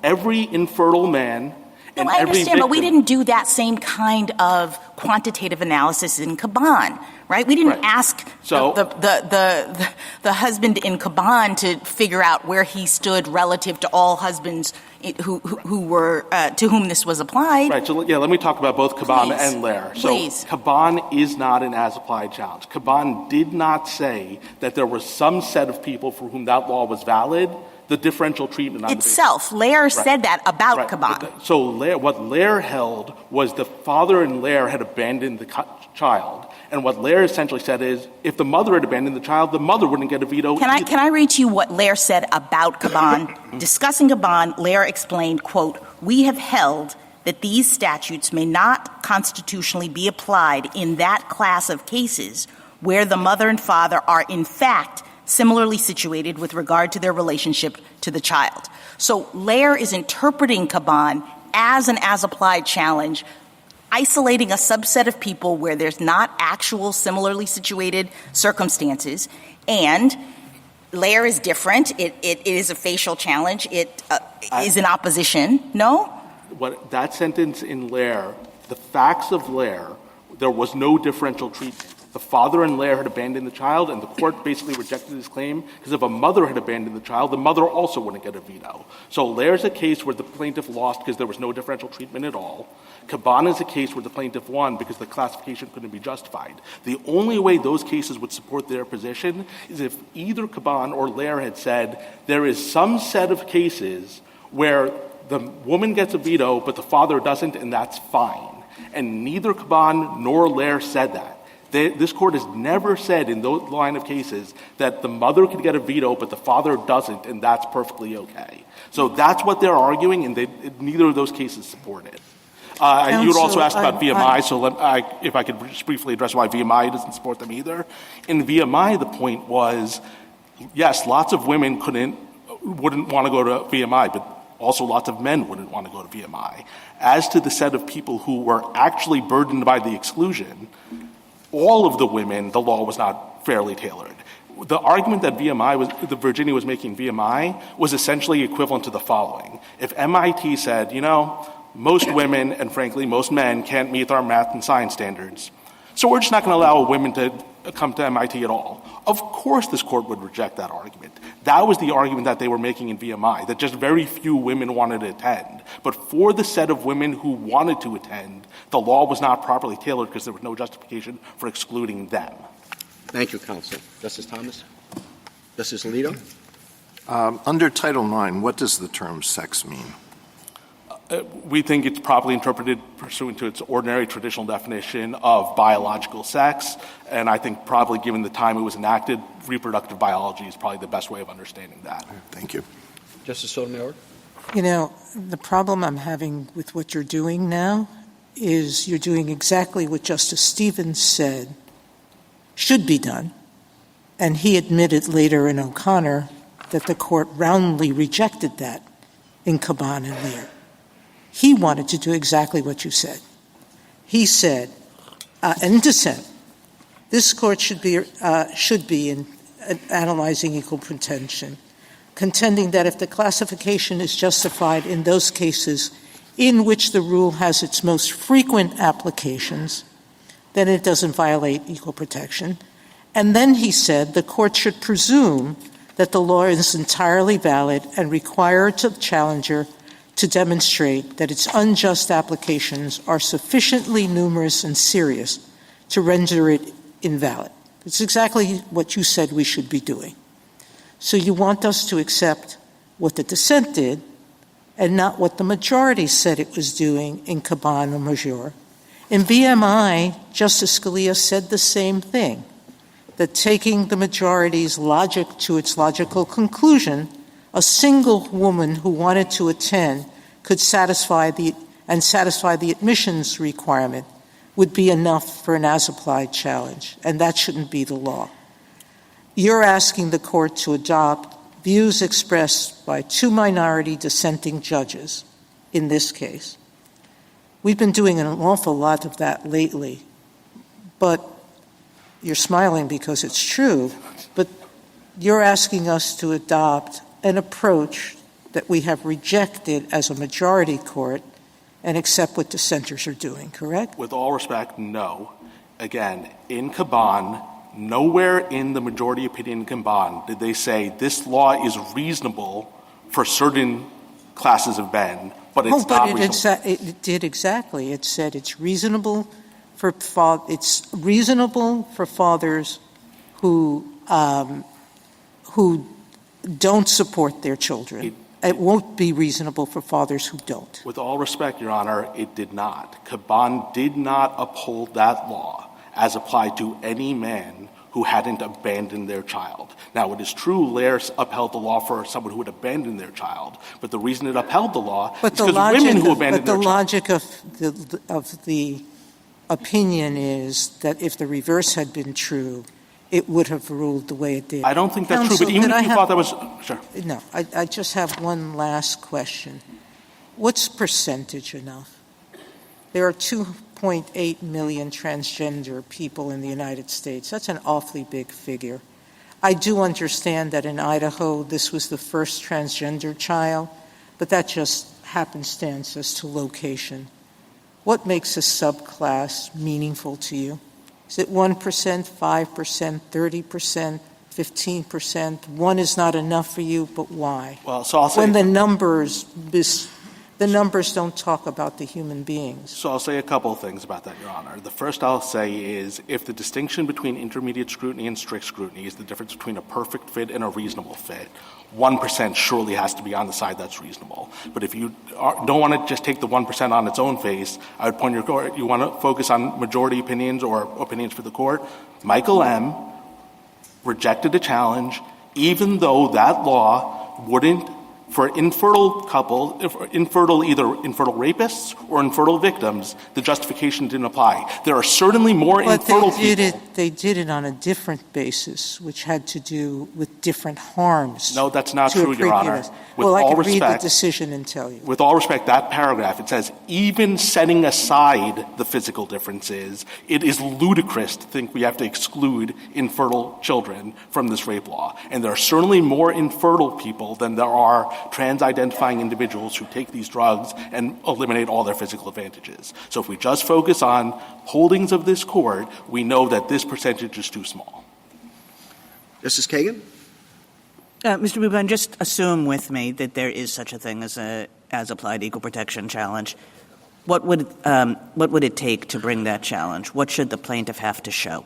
every infertile man, no, I understand, but we didn't do that same kind of quantitative analysis in Caban, right? We didn't ask the husband in Caban to figure out where he stood relative to all husbands who were to whom this was applied. Right. So let me talk about both Caban and Lair. So Caban is not an as-applied challenge. Caban did not say that there was some set of people for whom that law was valid. The differential treatment on itself. Lair said that about Caban. So what Lair held was the father in Lair had abandoned the child. And what Lair essentially said is, if the mother had abandoned the child, the mother wouldn't get a veto. Can I read to you what Lair said about Caban? Discussing Caban, Lair explained, quote, "We have held that these statutes may not constitutionally be applied in that class of cases where the mother and father are in fact similarly situated with regard to their relationship to the child." So Lair is interpreting Caban as an as-applied challenge, isolating a subset of people where there's not actual similarly situated circumstances, And Lair is different. It is a facial challenge. It is in opposition. No? That sentence in Lair, the facts of Lair, there was no differential treatment. The father in Lair had abandoned the child, and the court basically rejected his claim because if a mother had abandoned the child, the mother also wouldn't get a veto. So Lair's a case where the plaintiff lost because there was no differential treatment at all. Caban is a case where the plaintiff won because the classification couldn't be justified. The only way those cases would support their position is if either Caban or Lair had said there is some set of cases where the woman gets a veto but the father doesn't, and that's fine. And neither Caban nor Lair said that. This court has never said in those line of cases that the mother could get a veto but the father doesn't, and that's perfectly okay. So that's what they're arguing, and neither of those cases support it. You would also ask about VMI, so if I could just briefly address why VMI doesn't support them either. In VMI, the point was, yes, lots of women wouldn't want to go to VMI, but also lots of men wouldn't want to go to VMI. As to the set of people who were actually burdened by the exclusion, all of the women, the law was not fairly tailored. The argument that Virginia was making VMI was essentially equivalent to the following. If MIT said, most women and frankly most men can't meet our math and science standards, so we're just not going to allow women to come to MIT at all. Of course this court would reject that argument. That was the argument that they were making in VMI, that just very few women wanted to attend. But for the set of women who wanted to attend, the law was not properly tailored because there was no justification for excluding them. Thank you, counsel. Justice Thomas? Justice Alito? Under Title IX, what does the term sex mean? We think it's properly interpreted pursuant to its ordinary traditional definition of biological sex, and I think probably given the time it was enacted, reproductive biology is probably the best way of understanding that. Thank you. Justice Sotomayor? The problem I'm having with what you're doing now is you're doing exactly what Justice Stevens said should be done, and he admitted later in O'Connor that the court roundly rejected that in Caban and Lear. He wanted to do exactly what you said. He said, in dissent, this court should be in analyzing equal protection, contending that if the classification is justified in those cases in which the rule has its most frequent applications, then it doesn't violate equal protection. And then he said the court should presume that the law is entirely valid and require the challenger to demonstrate that its unjust applications are sufficiently numerous and serious to render it invalid. It's exactly what you said we should be doing. So you want us to accept what the dissent did and not what the majority said it was doing in Caban or Major. In VMI, Justice Scalia said the same thing, that taking the majority's logic to its logical conclusion, a single woman who wanted to attend could satisfy the admissions requirement would be enough for an as-applied challenge, and that shouldn't be the law. You're asking the court to adopt views expressed by two minority dissenting judges in this case. We've been doing an awful lot of that lately, but you're smiling because it's true, but you're asking us to adopt an approach that we have rejected as a majority court and accept what dissenters are doing, correct? With all respect, no. Again, in Caban, nowhere in the majority opinion in Caban did they say this law is reasonable for certain classes of men, but it's not reasonable. It did exactly. It said it's reasonable for fathers who don't support their children. It won't be reasonable for fathers who don't. With all respect, Your Honor, it did not. Caban did not uphold that law as applied to any man who hadn't abandoned their child. Now, it is true Lair upheld the law for someone who had abandoned their child, but the reason it upheld the law is because women who abandoned their child. But the logic of the opinion is that if the reverse had been true, it would have ruled the way it did. I don't think that's true, but even if you thought that was – sure. No, I just have one last question. What's percentage enough? There are 2.8 million transgender people in the United States. That's an awfully big figure. I do understand that in Idaho this was the first transgender child, but that just happenstance as to location. What makes a subclass meaningful to you? Is it 1%, 5%, 30%, 15%? One is not enough for you, but why? Well, so I'll say when the numbers don't talk about the human beings. So I'll say a couple of things about that, Your Honor. The first I'll say is if the distinction between intermediate scrutiny and strict scrutiny is the difference between a perfect fit and a reasonable fit, 1% surely has to be on the side that's reasonable. But if you don't want to just take the 1% on its own face, I would point your court, you want to focus on majority opinions or opinions for the court. Michael M. rejected a challenge, even though that law wouldn't, for infertile either infertile rapists or infertile victims, the justification didn't apply. There are certainly more infertile people. They did it on a different basis, which had to do with different harms. No, that's not true, Your Honor. Well, I can read the decision and tell you. With all respect, that paragraph, it says, even setting aside the physical differences, it is ludicrous to think we have to exclude infertile children from this rape law. And there are certainly more infertile people than there are trans-identifying individuals who take these drugs and eliminate all their physical advantages. So if we just focus on holdings of this court, we know that this percentage is too small. Justice Kagan? Mr. Boubin, just assume with me that there is such a thing as a as-applied equal protection challenge. What would it take to bring that challenge? What should the plaintiff have to show?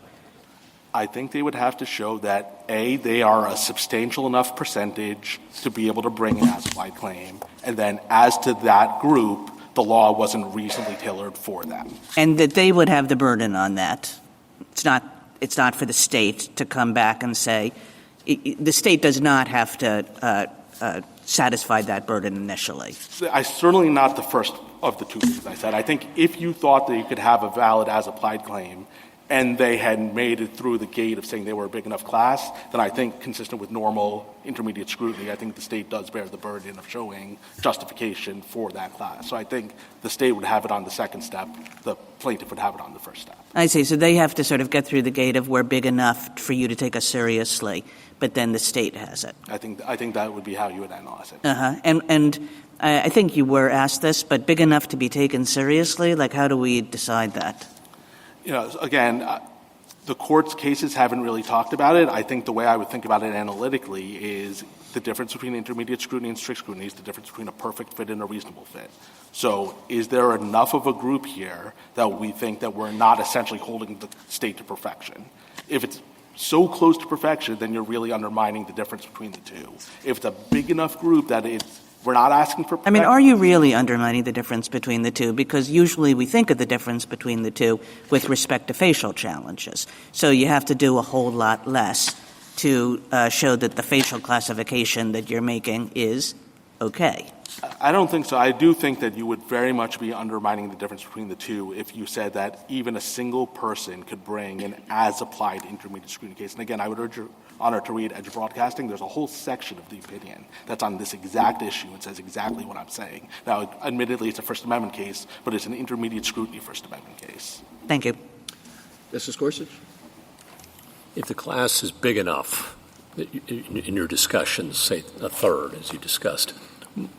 I think they would have to show that, A, they are a substantial enough percentage to be able to bring an as-applied claim, and then as to that group, the law wasn't reasonably tailored for them. And that they would have the burden on that. It's not for the state to come back and say, the state does not have to satisfy that burden initially. Certainly not the first of the two things I said. I think if you thought that you could have a valid as-applied claim and they had made it through the gate of saying they were a big enough class, then I think consistent with normal intermediate scrutiny, I think the state does bear the burden of showing justification for that class. So I think the state would have it on the second step. The plaintiff would have it on the first step. I see. So they have to sort of get through the gate of we're big enough for you to take us seriously, but then the state has it. I think that would be how you would analyze it. And I think you were asked this, but big enough to be taken seriously? Like, how do we decide that? You know, again, the court's cases haven't really talked about it. I think the way I would think about it analytically is the difference between intermediate scrutiny and strict scrutiny is the difference between a perfect fit and a reasonable fit. So is there enough of a group here that we think that we're not essentially holding the state to perfection? If it's so close to perfection, then you're really undermining the difference between the two. If it's a big enough group that we're not asking for perfection. I mean, are you really undermining the difference between the two? Because usually we think of the difference between the two with respect to facial challenges. So you have to do a whole lot less to show that the facial classification that you're making is okay. I don't think so. I do think that you would very much be undermining the difference between the two if you said that even a single person could bring an as-applied intermediate scrutiny case. And again, I would urge Your Honor to read Edge Broadcasting. There's a whole section of the opinion that's on this exact issue. It says exactly what I'm saying. Now, admittedly, it's a First Amendment case, but it's an intermediate scrutiny First Amendment case. Thank you. Justice Gorsuch? If the class is big enough, in your discussions, say a third, as you discussed,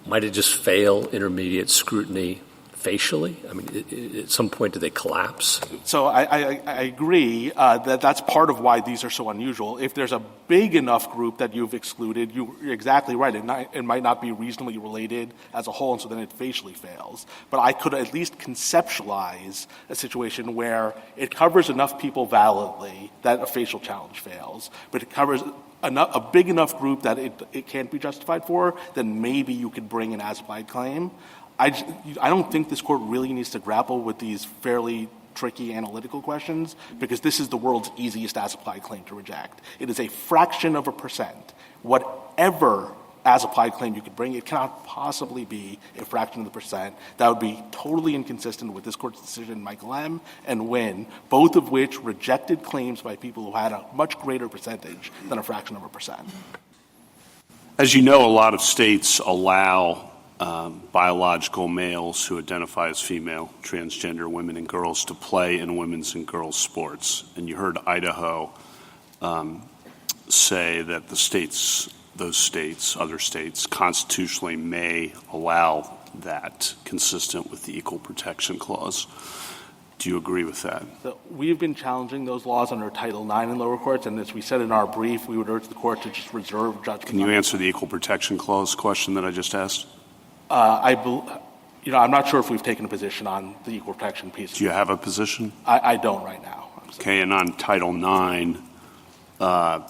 might it just fail intermediate scrutiny facially? I mean, at some point, do they collapse? So I agree that that's part of why these are so unusual. If there's a big enough group that you've excluded, you're exactly right. It might not be reasonably related as a whole, and so then it facially fails. But I could at least conceptualize a situation where it covers enough people validly that a facial challenge fails, but it covers a big enough group that it can't be justified for, then maybe you could bring an as-applied claim. I don't think this court really needs to grapple with these fairly tricky analytical questions because this is the world's easiest as-applied claim to reject. It is a fraction of a percent. Whatever as-applied claim you could bring, it cannot possibly be a fraction of the percent. That would be totally inconsistent with this court's decision, Michael M. and Wynn, both of which rejected claims by people who had a much greater percentage than a fraction of a percent. As you know, a lot of states allow biological males who identify as female, transgender women and girls to play in women's and girls' sports. And you heard Idaho say that those states, other states, constitutionally may allow that consistent with the Equal Protection Clause. Do you agree with that? So we've been challenging those laws under Title IX in lower courts, and as we said in our brief, we would urge the court to just reserve judgment. Can you answer the Equal Protection Clause question that I just asked? I'm not sure if we've taken a position on the equal protection piece. Do you have a position? I don't right now. Okay, and on Title IX,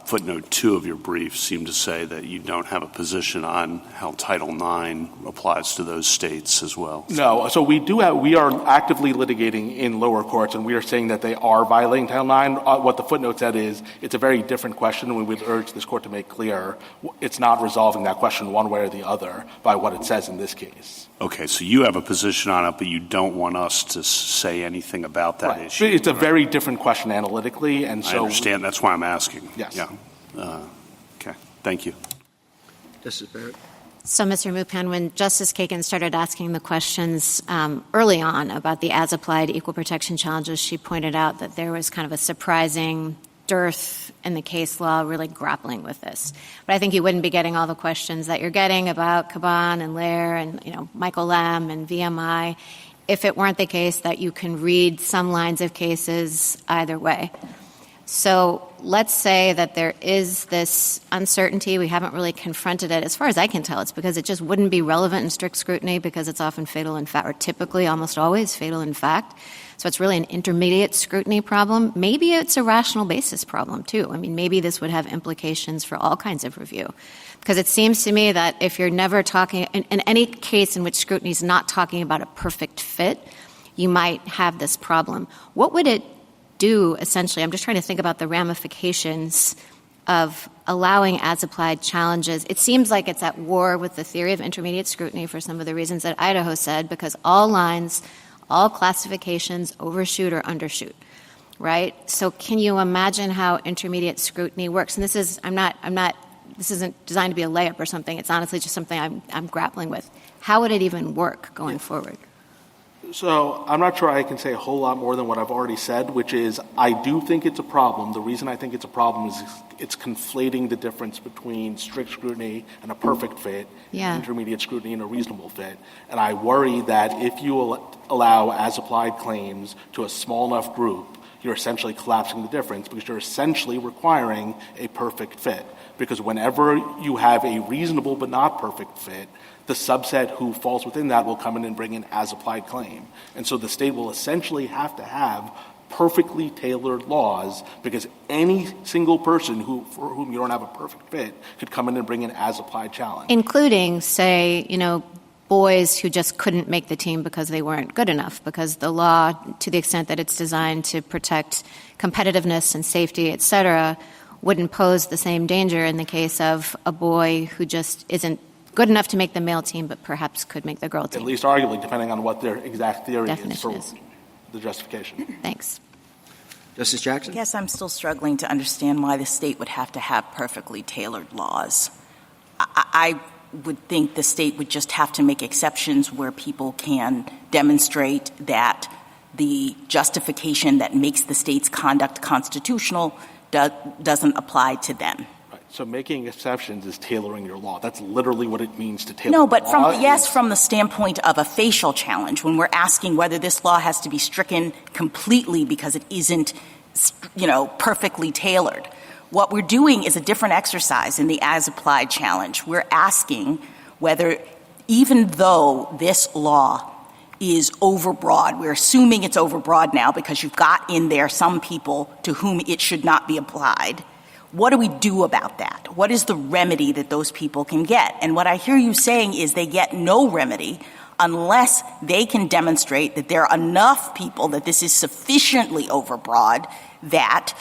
footnote 2 of your brief seemed to say that you don't have a position on how Title IX applies to those states as well. No, so we are actively litigating in lower courts, and we are saying that they are violating Title IX. What the footnote said is it's a very different question, and we would urge this court to make clear it's not resolving that question one way or the other by what it says in this case. Okay, so you have a position on it, but you don't want us to say anything about that issue. It's a very different question analytically, and so I understand. That's why I'm asking. Yes. Yeah. Okay. Thank you. Justice Barrett. So, Mr. Mupan, when Justice Kagan started asking the questions early on about the as-applied equal protection challenges, she pointed out that there was kind of a surprising dearth in the case law really grappling with this. But I think you wouldn't be getting all the questions that you're getting about Caban and Lair and, Michael Lamb and VMI if it weren't the case that you can read some lines of cases either way. So let's say that there is this uncertainty. We haven't really confronted it. As far as I can tell, it's because it just wouldn't be relevant in strict scrutiny because it's often fatal in fact, or typically almost always fatal in fact. So it's really an intermediate scrutiny problem. Maybe it's a rational basis problem, too. I mean, maybe this would have implications for all kinds of review. Because it seems to me that if you're never talking – in any case in which scrutiny is not talking about a perfect fit, you might have this problem. What would it do, essentially? I'm just trying to think about the ramifications of allowing as-applied challenges. It seems like it's at war with the theory of intermediate scrutiny for some of the reasons that Idaho said, because all lines – all classifications overshoot or undershoot, right? So can you imagine how intermediate scrutiny works? And this isn't designed to be a layup or something. It's honestly just something I'm grappling with. How would it even work going forward? So I'm not sure I can say a whole lot more than what I've already said, which is I do think it's a problem. The reason I think it's a problem is it's conflating the difference between strict scrutiny and a perfect fit, intermediate scrutiny and a reasonable fit. And I worry that if you allow as-applied claims to a small enough group, you're essentially collapsing the difference because you're essentially requiring a perfect fit. Because whenever you have a reasonable but not perfect fit, the subset who falls within that will come in and bring an as-applied claim. And so the state will essentially have to have perfectly tailored laws because any single person for whom you don't have a perfect fit could come in and bring an as-applied challenge. Including, say, boys who just couldn't make the team because they weren't good enough, because the law, to the extent that it's designed to protect competitiveness and safety, et cetera, wouldn't pose the same danger in the case of a boy who just isn't good enough to make the male team, but perhaps could make the girl team. At least arguably, depending on what their exact theory Definition is for the justification. Thanks. Justice Jackson? I guess I'm still struggling to understand why the state would have to have perfectly tailored laws. I would think the state would just have to make exceptions where people can demonstrate that the justification that makes the state's conduct constitutional doesn't apply to them. Right. So making exceptions is tailoring your law. That's literally what it means to tailor No, but law. from the standpoint of a facial challenge, when we're asking whether this law has to be stricken completely because it isn't, perfectly tailored. What we're doing is a different exercise in the as-applied challenge. We're asking whether, even though this law is overbroad, we're assuming it's overbroad now because you've got in there some people to whom it should not be applied. What do we do about that? What is the remedy that those people can get? And what I hear you saying is they get no remedy unless they can demonstrate that there are enough people that this is sufficiently overbroad that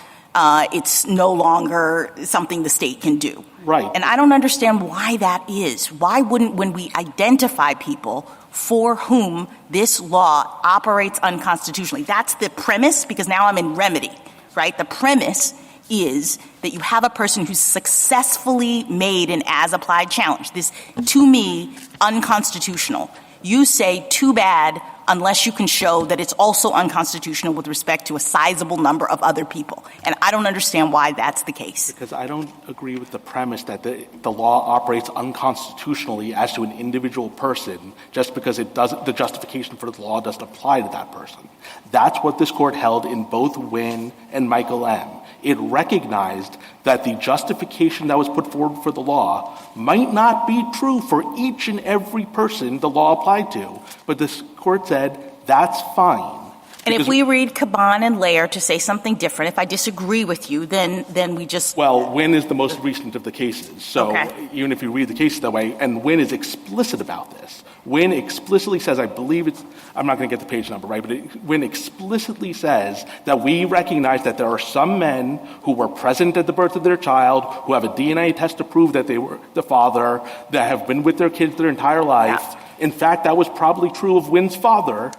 it's no longer something the state can do. Right. And I don't understand why that is. Why wouldn't, when we identify people for whom this law operates unconstitutionally, that's the premise, because now I'm in remedy, right? The premise is that you have a person who's successfully made an as-applied challenge. This, to me, unconstitutional. You say, too bad, unless you can show that it's also unconstitutional with respect to a sizable number of other people. And I don't understand why that's the case. Because I don't agree with the premise that the law operates unconstitutionally as to an individual person just because the justification for the law doesn't apply to that person. That's what this court held in both Wynne and Michael M. It recognized that the justification that was put forward for the law might not be true for each and every person the law applied to. But this court said, that's fine. And if we read Caban and Lair to say something different, if I disagree with you, then we just... Well, Wynne is the most recent of the cases. So even if you read the cases that way, and Wynne is explicit about this. Wynne explicitly says, I believe it's, I'm not going to get the page number right, but Wynne explicitly says that we recognize that there are some men who were present at the birth of their child, who have a DNA test to prove that they were the father, that have been with their kids their entire life. Yeah. In fact, that was probably true of Wynne's father.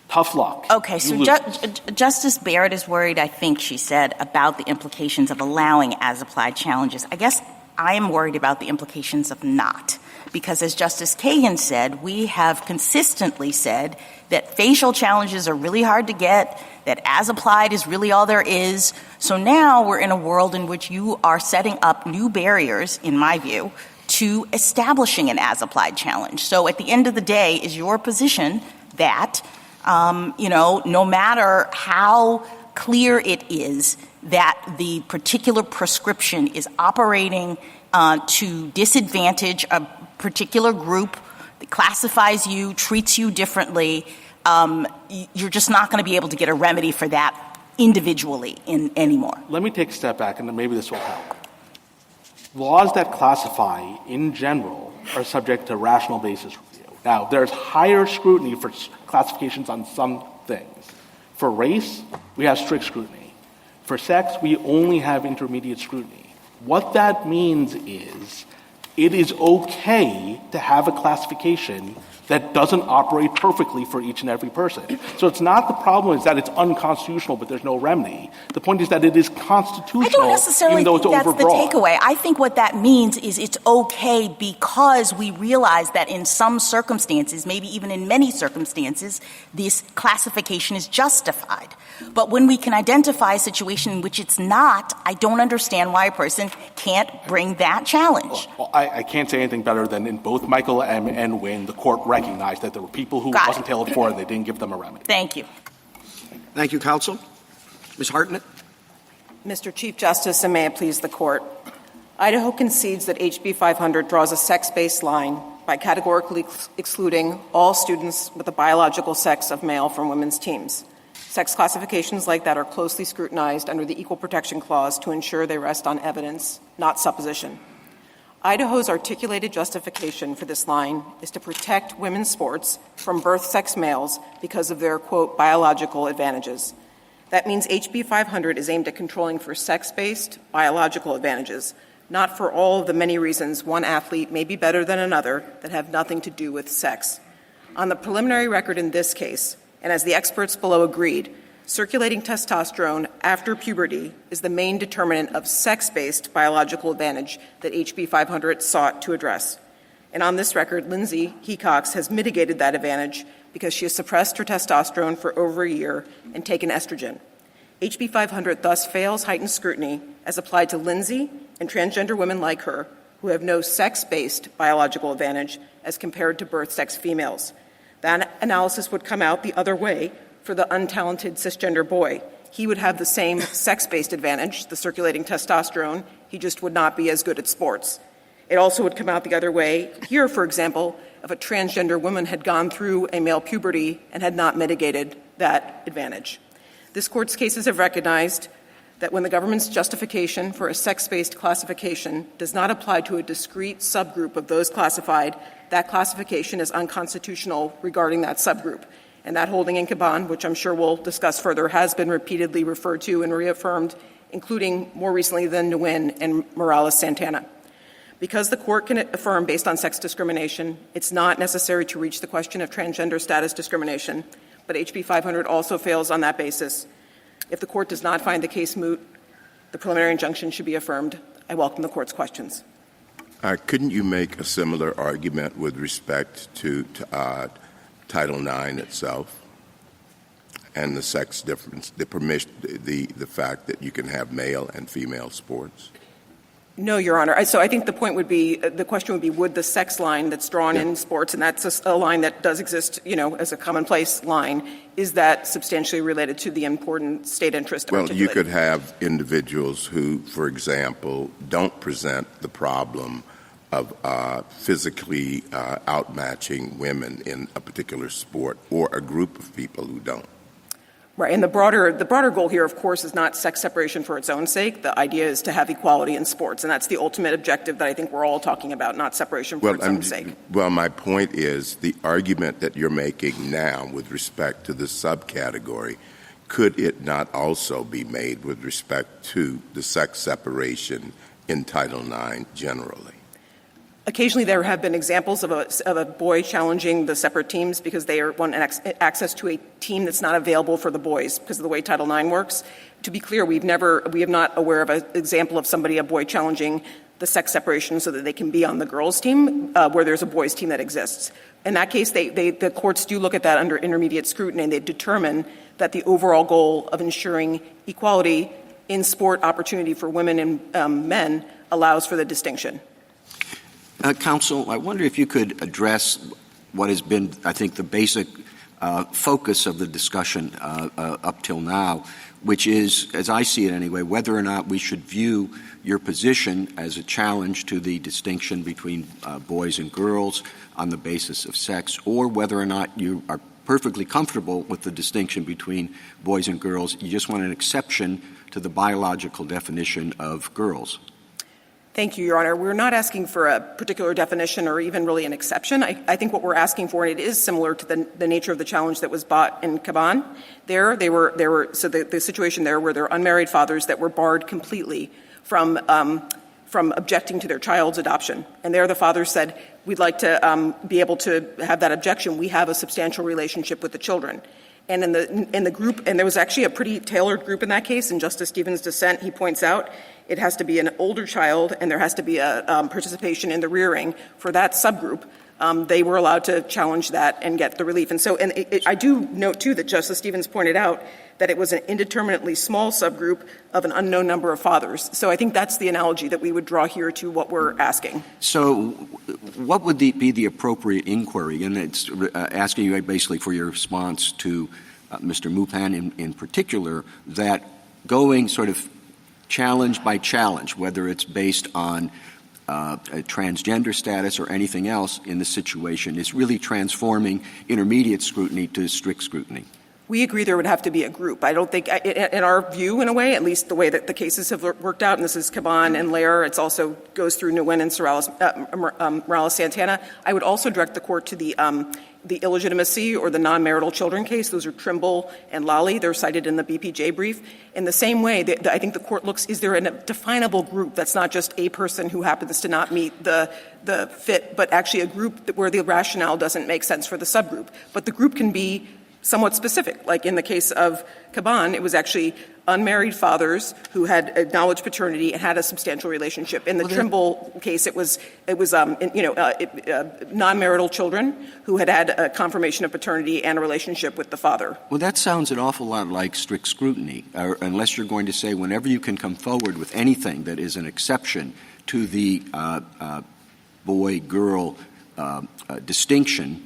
Tough luck. Okay, so Justice Barrett is worried, I think she said, about the implications of allowing as-applied challenges. I guess I am worried about the implications of not. Because as Justice Kagan said, we have consistently said that facial challenges are really hard to get, that as-applied is really all there is. So now we're in a world in which you are setting up new barriers, in my view, to establishing an as-applied challenge. So at the end of the day, is your position that, no matter how clear it is that the particular prescription is operating to disadvantage a particular group, that classifies you, treats you differently, you're just not going to be able to get a remedy for that individually anymore. Let me take a step back, and then maybe this will help. Laws that classify, in general, are subject to rational basis review. Now, there's higher scrutiny for classifications on some things. For race, we have strict scrutiny. For sex, we only have intermediate scrutiny. What that means is it is okay to have a classification that doesn't operate perfectly for each and every person. So it's not the problem is that it's unconstitutional, but there's no remedy. The point is that it is constitutional, I don't necessarily even though it's think that's overbroad. the takeaway. I think what that means is it's okay because we realize that in some circumstances, maybe even in many circumstances, this classification is justified. But when we can identify a situation in which it's not, I don't understand why a person can't bring that challenge. Well, I can't say anything better than in both Michael M. and Wynne, the court recognized that there were people who it wasn't tailored for and they didn't give them a remedy. Thank you. Thank you, counsel. Ms. Hartnett. Mr. Chief Justice, and may it please the Court, Idaho concedes that HB 500 draws a sex-based line by categorically excluding all students with the biological sex of male from women's teams. Sex classifications like that are closely scrutinized under the Equal Protection Clause to ensure they rest on evidence, not supposition. Idaho's articulated justification for this line is to protect women's sports from birth-sex males because of their, quote, biological advantages. That means HB 500 is aimed at controlling for sex-based biological advantages, not for all of the many reasons one athlete may be better than another that have nothing to do with sex. On the preliminary record in this case, and as the experts below agreed, circulating testosterone after puberty is the main determinant of sex-based biological advantage that HB 500 sought to address. And on this record, Lindsay Hecox has mitigated that advantage because she has suppressed her testosterone for over a year and taken estrogen. HB 500 thus fails heightened scrutiny as applied to Lindsay and transgender women like her who have no sex-based biological advantage as compared to birth-sex females. That analysis would come out the other way for the untalented cisgender boy. He would have the same sex-based advantage, the circulating testosterone. He just would not be as good at sports. It also would come out the other way here, for example, if a transgender woman had gone through a male puberty and had not mitigated that advantage. This Court's cases have recognized that when the government's justification for a sex-based classification does not apply to a discrete subgroup of those classified, that classification is unconstitutional regarding that subgroup. And that holding in Caban, which I'm sure we'll discuss further, has been repeatedly referred to and reaffirmed, including more recently than Nguyen and Morales-Santana. Because the Court can affirm based on sex discrimination, it's not necessary to reach the question of transgender status discrimination, but HB 500 also fails on that basis. If the Court does not find the case moot, the preliminary injunction should be affirmed. I welcome the Court's questions. Couldn't you make a similar argument with respect to Title IX itself and the sex difference, the fact that you can have male and female sports? No, Your Honor. So I think the question would be, would the sex line that's drawn in sports, and that's a line that does exist, as a commonplace line, is that substantially related to the important state interest Well, articulated? you could have individuals who, for example, don't present the problem of physically outmatching women in a particular sport, or a group of people who don't. Right, and the broader goal here, of course, is not sex separation for its own sake. The idea is to have equality in sports, and that's the ultimate objective that I think we're all talking about, not separation for its own sake. Well, my point is the argument that you're making now with respect to the subcategory, could it not also be made with respect to the sex separation in Title IX generally? Occasionally there have been examples of a boy challenging the separate teams because they want access to a team that's not available for the boys because of the way Title IX works. To be clear, we have not aware of an example of a boy challenging the sex separation so that they can be on the girls' team where there's a boys' team that exists. In that case, the courts do look at that under intermediate scrutiny, and they determine that the overall goal of ensuring equality in sport opportunity for women and men allows for the distinction. Counsel, I wonder if you could address what has been, I think, the basic focus of the discussion up till now, which is, as I see it anyway, whether or not we should view your position as a challenge to the distinction between boys and girls on the basis of sex, or whether or not you are perfectly comfortable with the distinction between boys and girls. You just want an exception to the biological definition of girls. Thank you, Your Honor. We're not asking for a particular definition or even really an exception. I think what we're asking for, and it is similar to the nature of the challenge that was brought in Caban. The situation there where there are unmarried fathers that were barred completely from objecting to their child's adoption. And there the father said, we'd like to be able to have that objection. We have a substantial relationship with the children. And in the group, and there was actually a pretty tailored group in that case. In Justice Stevens' dissent, he points out it has to be an older child, and there has to be a participation in the rearing. For that subgroup, they were allowed to challenge that and get the relief. And so, I do note too that Justice Stevens pointed out that it was an indeterminately small subgroup of an unknown number of fathers. So I think that's the analogy that we would draw here to what we're asking. So what would be the appropriate inquiry? And it's asking you basically for your response to Mr. Mupan in particular, that going sort of challenge by challenge, whether it's based on a transgender status or anything else in the situation, is really transforming intermediate scrutiny to strict scrutiny. We agree there would have to be a group. I don't think, in our view, in a way, at least the way that the cases have worked out, and this is Caban and Lair, it also goes through Nguyen and Morales-Santana. I would also direct the court to the illegitimacy or the non-marital children case. Those are Trimble and Lally. They're cited in the BPJ brief. In the same way, I think the court looks, is there a definable group that's not just a person who happens to not meet the fit, but actually a group where the rationale doesn't make sense for the subgroup. But the group can be somewhat specific. Like in the case of Caban, it was actually unmarried fathers who had acknowledged paternity and had a substantial relationship. In the Trimble case, it was non-marital children who had a confirmation of paternity and a relationship with the father. Well, that sounds an awful lot like strict scrutiny, unless you're going to say whenever you can come forward with anything that is an exception to the boy-girl distinction.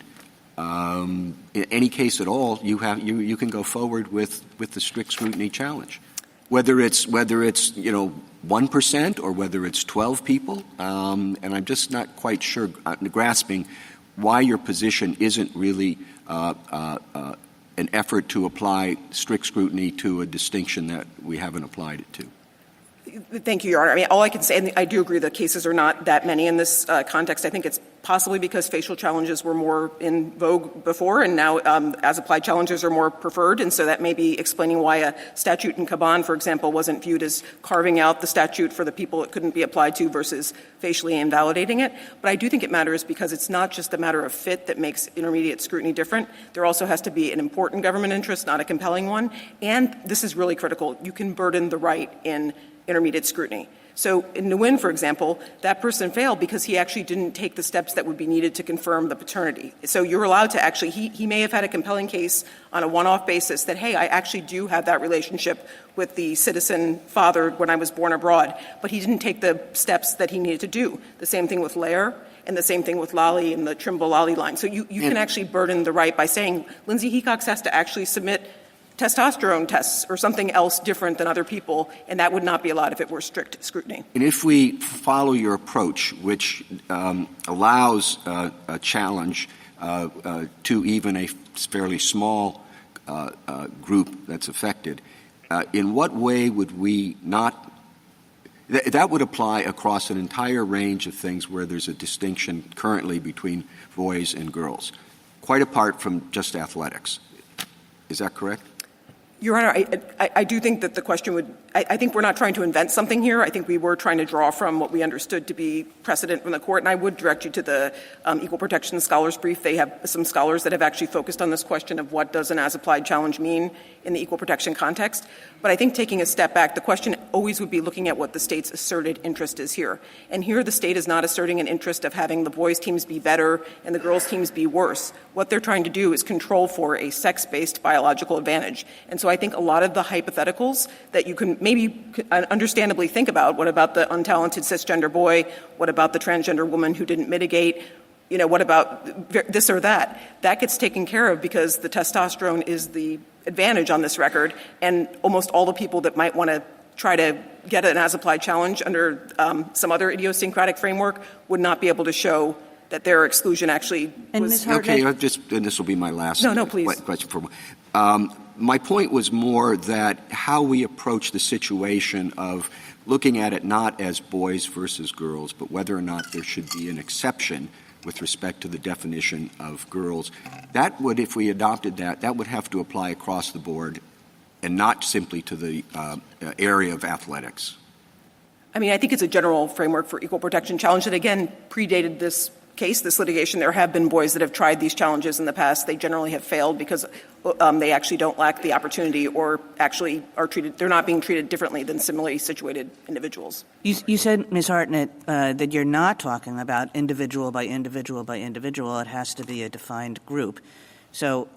In any case at all, you can go forward with the strict scrutiny challenge, whether it's 1% or whether it's 12 people. And I'm just not quite sure, grasping why your position isn't really an effort to apply strict scrutiny to a distinction that we haven't applied it to. Thank you, Your Honor. I mean, all I can say, and I do agree the cases are not that many in this context. I think it's possibly because facial challenges were more in vogue before, and now as-applied challenges are more preferred, and so that may be explaining why a statute in Caban, for example, wasn't viewed as carving out the statute for the people it couldn't be applied to versus facially invalidating it. But I do think it matters because it's not just a matter of fit that makes intermediate scrutiny different. There also has to be an important government interest, not a compelling one, and this is really critical. You can burden the right in intermediate scrutiny. So in Nguyen, for example, that person failed because he actually didn't take the steps that would be needed to confirm the paternity. So you're allowed to actually, he may have had a compelling case on a one-off basis that, hey, I actually do have that relationship with the citizen father when I was born abroad, but he didn't take the steps that he needed to do. The same thing with Lair, and the same thing with Lally and the Trimble-Lally line. So you can actually burden the right by saying Lindsay Hecox has to actually submit testosterone tests or something else different than other people, and that would not be allowed if it were strict scrutiny. And if we follow your approach, which allows a challenge to even a fairly small group that's affected, in what way would we not – that would apply across an entire range of things where there's a distinction currently between boys and girls, quite apart from just athletics. Is that correct? Your Honor, I do think that the question would – I think we're not trying to invent something here. I think we were trying to draw from what we understood to be precedent from the court, and I would direct you to the Equal Protection Scholars Brief. They have some scholars that have actually focused on this question of what does an as-applied challenge mean in the equal protection context. But I think taking a step back, the question always would be looking at what the state's asserted interest is here. And here the state is not asserting an interest of having the boys' teams be better and the girls' teams be worse. What they're trying to do is control for a sex-based biological advantage. And so I think a lot of the hypotheticals that you can maybe understandably think about, what about the untalented cisgender boy, what about the transgender woman who didn't mitigate, what about this or that? That gets taken care of because the testosterone is the advantage on this record, and almost all the people that might want to try to get an as-applied challenge under some other idiosyncratic framework would not be able to show that their exclusion actually was... Okay, and this will be my last question. My point was more that how we approach the situation of looking at it not as boys versus girls, but whether or not there should be an exception with respect to the definition of girls. That would, if we adopted that would have to apply across the board and not simply to the area of athletics. I mean, I think it's a general framework for equal protection challenge that, again, predated this case, this litigation. There have been boys that have tried these challenges in the past. They generally have failed because they actually don't lack the opportunity or actually are treated – they're not being treated differently than similarly situated individuals. You said, Ms. Hartnett, that you're not talking about individual by individual by individual. It has to be a defined group. So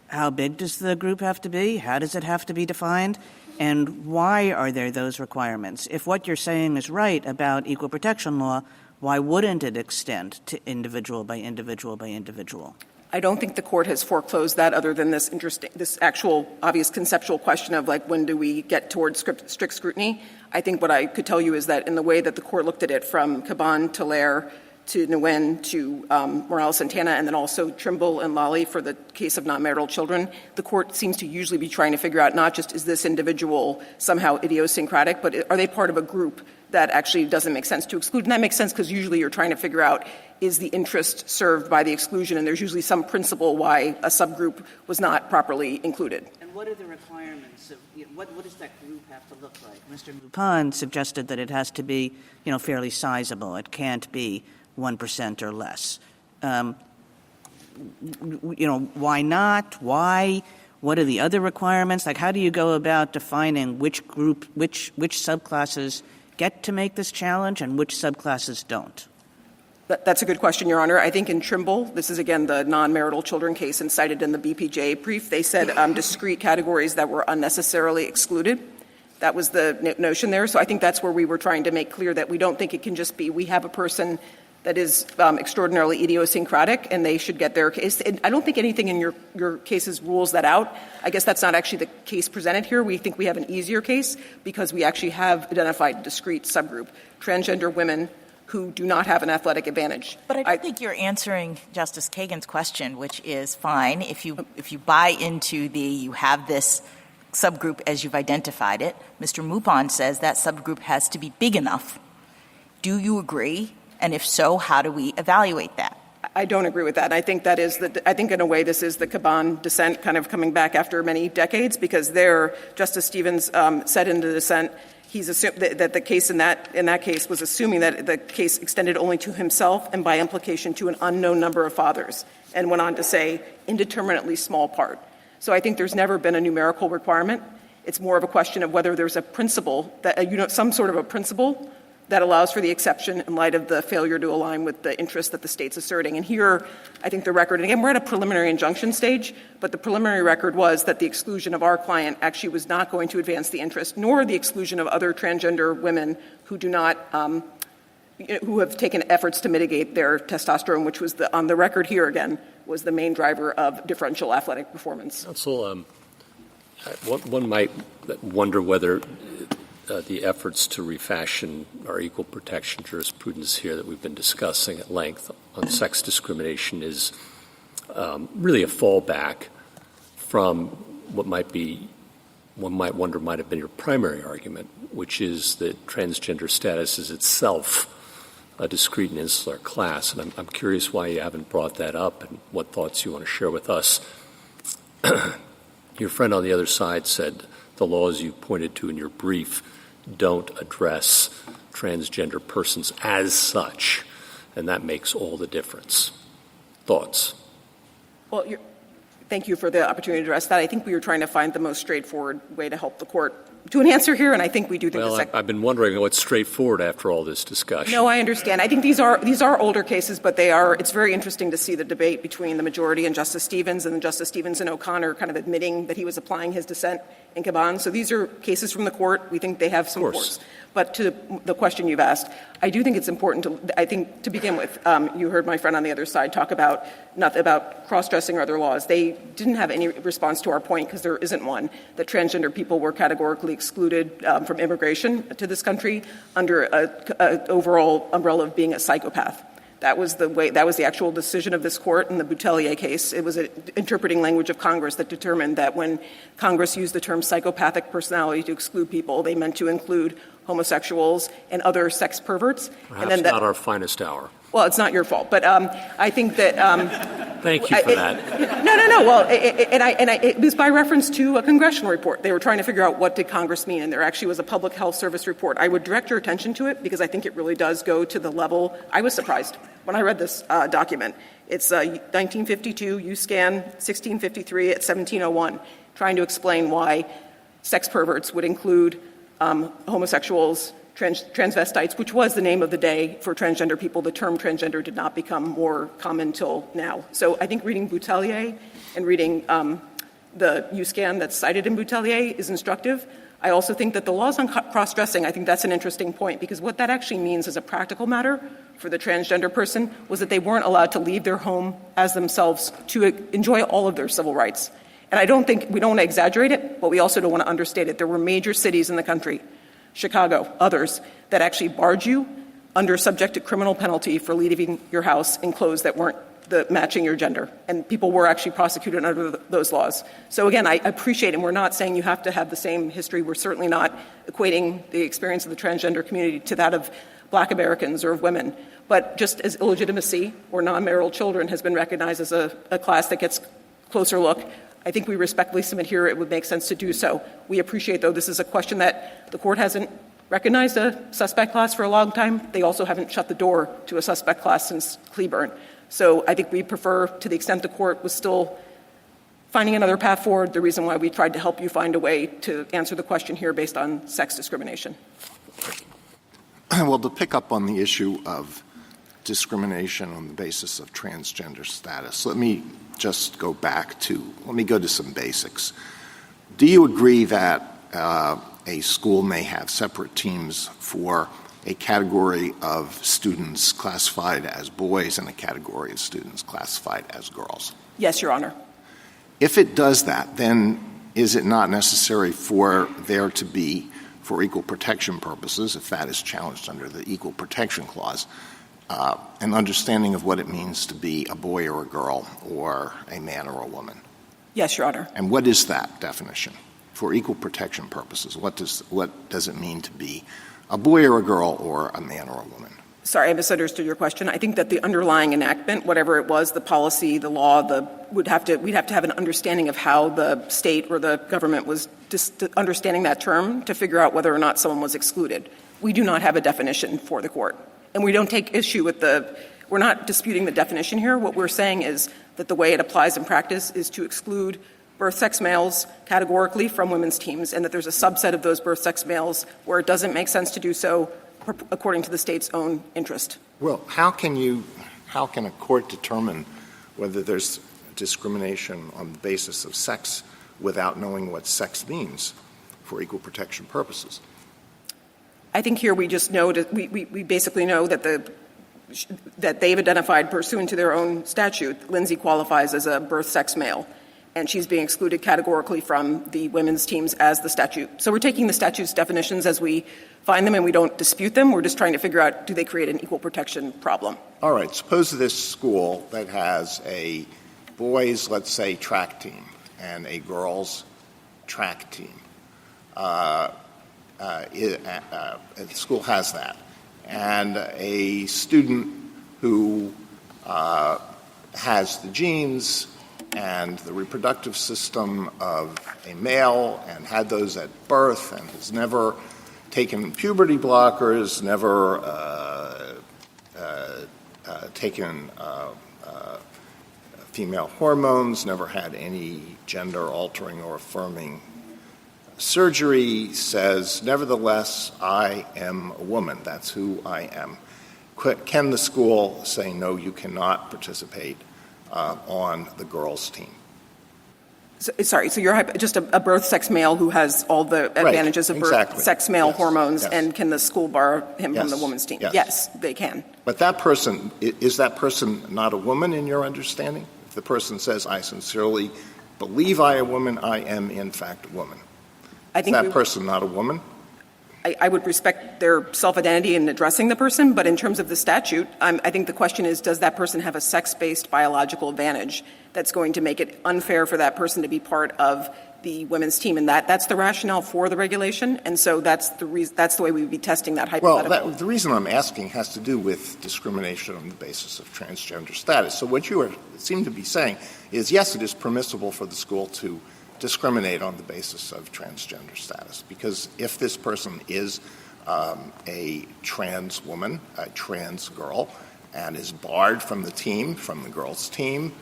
how big does the group have to be? How does it have to be defined? And why are there those requirements? If what you're saying is right about equal protection law, why wouldn't it extend to individual by individual by individual? I don't think the court has foreclosed that other than this actual obvious conceptual question of, like, when do we get towards strict scrutiny? I think what I could tell you is that in the way that the court looked at it from Caban to Lair to Nguyen to Morales-Santana and then also Trimble and Lally for the case of non-marital children, the court seems to usually be trying to figure out not just is this individual somehow idiosyncratic, but are they part of a group that actually doesn't make sense to exclude. And that makes sense because usually you're trying to figure out is the interest served by the exclusion, and there's usually some principle why a subgroup was not properly included. And what are the requirements of what does that group have to look like? Mr. Lupin suggested that it has to be, fairly sizable. It can't be 1% or less. Why not? Why? What are the other requirements? Like, how do you go about defining which group, which subclasses get to make this challenge and which subclasses don't? That's a good question, Your Honor. I think in Trimble, this is, again, the non-marital children case and cited in the BPJ brief, they said discrete categories that were unnecessarily excluded. That was the notion there. So I think that's where we were trying to make clear that we don't think it can just be we have a person that is extraordinarily idiosyncratic and they should get their case. And I don't think anything in your cases rules that out. I guess that's not actually the case presented here. We think we have an easier case because we actually have identified a discrete subgroup, transgender women who do not have an athletic advantage. But I don't think you're answering Justice Kagan's question, which is fine. If you buy into you have this subgroup as you've identified it, Mr. Mupon says that subgroup has to be big enough. Do you agree? And if so, how do we evaluate that? I don't agree with that. I think that is I think in a way this is the Caban dissent kind of coming back after many decades because there, Justice Stevens said in the dissent he's assumed that the case in that case was assuming that the case extended only to himself and by implication to an unknown number of fathers, and went on to say indeterminately small part. So I think there's never been a numerical requirement. It's more of a question of whether there's a principle that some sort of a principle that allows for the exception in light of the failure to align with the interest that the state's asserting. And here, I think the record, and again, we're at a preliminary injunction stage, but the preliminary record was that the exclusion of our client actually was not going to advance the interest, nor the exclusion of other transgender women who do not, who have taken efforts to mitigate their testosterone, which was on the record here again, was the main driver of differential athletic performance. Counsel, one might wonder whether the efforts to refashion our equal protection jurisprudence here that we've been discussing at length on sex discrimination is really a fallback from what one might wonder might have been your primary argument, which is that transgender status is itself a discrete and insular class. And I'm curious why you haven't brought that up and what thoughts you want to share with us. Your friend on the other side said the laws you pointed to in your brief don't address transgender persons as such, and that makes all the difference. Thoughts? Well, thank you for the opportunity to address that. I think we were trying to find the most straightforward way to help the court to an answer here, and I think we do think I've been wondering what's straightforward after all this discussion. No, I understand. I think these are older cases, but it's very interesting to see the debate between the majority and Justice Stevens, and then Justice Stevens and O'Connor kind of admitting that he was applying his dissent in Caban. So these are cases from the court. We think they have some force. But to the question you've asked, I do think it's important to begin with, you heard my friend on the other side talk about cross-dressing or other laws. They didn't have any response to our point, because there isn't one, that transgender people were categorically excluded from immigration to this country under an overall umbrella of being a psychopath. That was the actual decision of this court in the Boutelier case. It was interpreting language of Congress that determined that when Congress used the term psychopathic personality to exclude people, they meant to include homosexuals and other sex perverts. Perhaps not our finest hour. Well, it's not your fault, but I think that. Thank you for that. No. Well, it was by reference to a congressional report. They were trying to figure out what did Congress mean, and there actually was a public health service report. I would direct your attention to it because I think it really does go to the level. I was surprised when I read this document. It's 1952 USCAN 1653 at 1701, trying to explain why sex perverts would include homosexuals, transvestites, which was the name of the day for transgender people. The term transgender did not become more common till now. So I think reading Boutelier and reading the USCAN that's cited in Boutelier is instructive. I also think that the laws on cross-dressing, I think that's an interesting point, because what that actually means as a practical matter for the transgender person was that they weren't allowed to leave their home as themselves to enjoy all of their civil rights. And we don't want to exaggerate it, but we also don't want to understate it. There were major cities in the country, Chicago, others, that actually barred you under subject to criminal penalty for leaving your house in clothes that weren't matching your gender. And people were actually prosecuted under those laws. So again, I appreciate, and we're not saying you have to have the same history. We're certainly not equating the experience of the transgender community to that of Black Americans or of women. But just as illegitimacy or non-marital children has been recognized as a class that gets closer look, I think we respectfully submit here it would make sense to do so. We appreciate, though, this is a question that the court hasn't recognized a suspect class for a long time. They also haven't shut the door to a suspect class since Cleburne. So I think we prefer, to the extent the court was still finding another path forward, the reason why we tried to help you find a way to answer the question here based on sex discrimination. Well, to pick up on the issue of discrimination on the basis of transgender status, let me go to some basics. Do you agree that a school may have separate teams for a category of students classified as boys and a category of students classified as girls? Yes, Your Honor. If it does that, then is it not necessary for there to be, for equal protection purposes, if that is challenged under the Equal Protection Clause, an understanding of what it means to be a boy or a girl or a man or a woman? Yes, Your Honor. And what is that definition for equal protection purposes? What does it mean to be a boy or a girl or a man or a woman? Sorry, I misunderstood your question. I think that the underlying enactment, whatever it was, the policy, the law, we'd have to have an understanding of how the state or the government was understanding that term to figure out whether or not someone was excluded. We do not have a definition for the court. And we don't take issue with we're not disputing the definition here. What we're saying is that the way it applies in practice is to exclude birth-sex males categorically from women's teams, and that there's a subset of those birth-sex males where it doesn't make sense to do so according to the state's own interest. Well, how can a court determine whether there's discrimination on the basis of sex without knowing what sex means for equal protection purposes? I think here we just know that we basically know that that they've identified pursuant to their own statute, Lindsay qualifies as a birth sex male, and she's being excluded categorically from the women's teams as the statute. So we're taking the statute's definitions as we find them, and we don't dispute them. We're just trying to figure out, do they create an equal protection problem? All right. Suppose this school that has a boys, let's say, track team and a girls' track team. The school has that. And a student who has the genes and the reproductive system of a male and had those at birth and has never taken puberty blockers, never taken female hormones, never had any gender-altering or affirming surgery, says, nevertheless, I am a woman. That's who I am. Can the school say, no, you cannot participate on the girls' team? So you're just a birth sex male who has all the advantages of birth sex male hormones, and can the school bar him from the women's team? Yes, they can. But that person, is that person not a woman in your understanding? If the person says, I sincerely believe I am a woman, I am in fact a woman. Is that person not a woman? I would respect their self-identity in addressing the person, but in terms of the statute, I think the question is, does that person have a sex-based biological advantage that's going to make it unfair for that person to be part of the women's team? And that's the rationale for the regulation, and so that's the way we would be testing that hypothetical. Well, the reason I'm asking has to do with discrimination on the basis of transgender status. So what you seem to be saying is, yes, it is permissible for the school to discriminate on the basis of transgender status, because if this person is a trans woman, a trans girl, and is barred from the team, from the girls' team,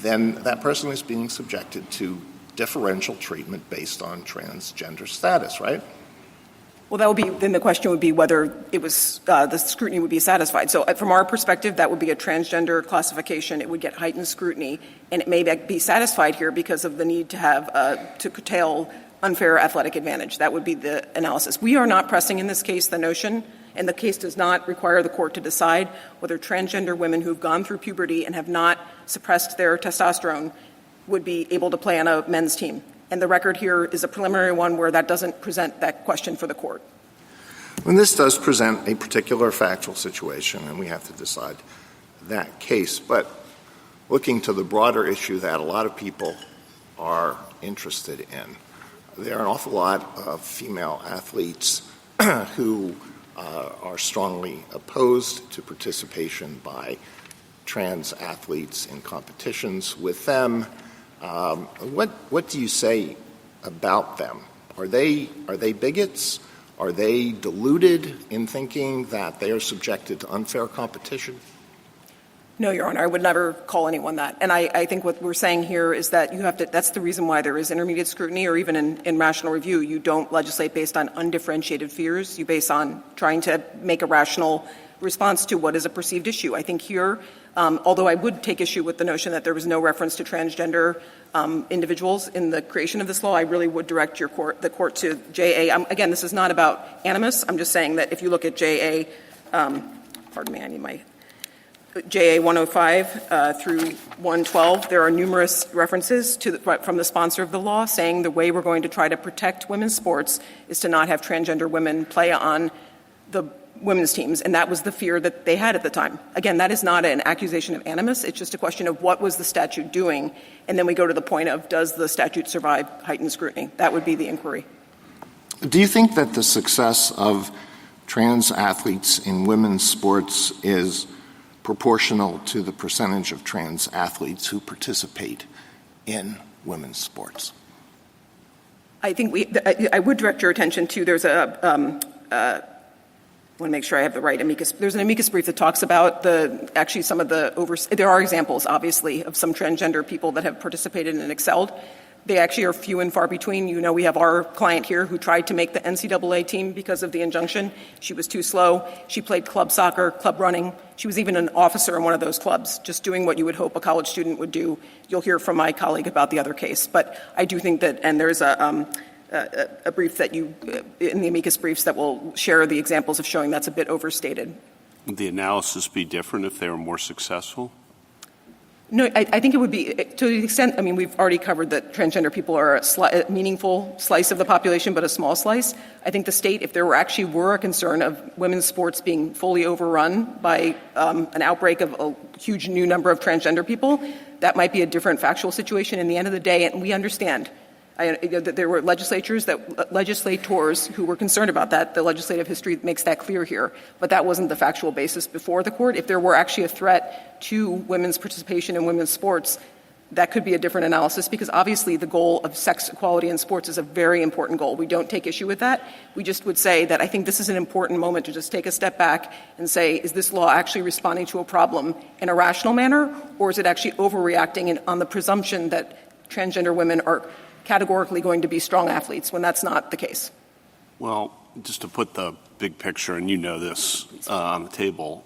then that person is being subjected to differential treatment based on transgender status, right? Well, then the question would be whether it was the scrutiny would be satisfied. So from our perspective, that would be a transgender classification. It would get heightened scrutiny, and it may be satisfied here because of the need to have to curtail unfair athletic advantage. That would be the analysis. We are not pressing in this case the notion, and the case does not require the court to decide whether transgender women who've gone through puberty and have not suppressed their testosterone would be able to play on a men's team. And the record here is a preliminary one where that doesn't present that question for the court. Well, this does present a particular factual situation, and we have to decide that case. But looking to the broader issue that a lot of people are interested in, there are an awful lot of female athletes who are strongly opposed to participation by trans athletes in competitions with them. What do you say about them? Are they bigots? Are they deluded in thinking that they are subjected to unfair competition? No, Your Honor, I would never call anyone that. And I think what we're saying here is that you have to, that's the reason why there is intermediate scrutiny, or even in rational review, you don't legislate based on undifferentiated fears. You base on trying to make a rational response to what is a perceived issue. I think here, although I would take issue with the notion that there was no reference to transgender individuals in the creation of this law, I really would direct the court to JA. Again, this is not about animus. I'm just saying that if you look at JA, pardon me, I need my JA 105 through 112, there are numerous references from the sponsor of the law saying the way we're going to try to protect women's sports is to not have transgender women play on the women's teams, and that was the fear that they had at the time. Again, that is not an accusation of animus. It's just a question of what was the statute doing, and then we go to the point of, does the statute survive heightened scrutiny? That would be the inquiry. Do you think that the success of trans athletes in women's sports is proportional to the percentage of trans athletes who participate in women's sports? I think I would direct your attention to, there's I want to make sure I have the right amicus. There's an amicus brief that talks about there are examples, obviously, of some transgender people that have participated and excelled. They actually are few and far between. You know, we have our client here who tried to make the NCAA team because of the injunction. She was too slow. She played club soccer, club running. She was even an officer in one of those clubs, just doing what you would hope a college student would do. You'll hear from my colleague about the other case. But I do think that, and there's a brief that you, in the amicus briefs, that will share the examples of showing that's a bit overstated. Would the analysis be different if they were more successful? No, I think it would be, to the extent, I mean, we've already covered that transgender people are a meaningful slice of the population, but a small slice. I think the state, if there were a concern of women's sports being fully overrun by an outbreak of a huge new number of transgender people, that might be a different factual situation. In the end of the day, and we understand that there were legislators who were concerned about that. The legislative history makes that clear here. But that wasn't the factual basis before the court. If there were actually a threat to women's participation in women's sports, that could be a different analysis, because obviously the goal of sex equality in sports is a very important goal. We don't take issue with that. We just would say that I think this is an important moment to just take a step back and say, is this law actually responding to a problem in a rational manner, or is it actually overreacting on the presumption that transgender women are categorically going to be strong athletes when that's not the case? Well, just to put the big picture, and you know this, on the table,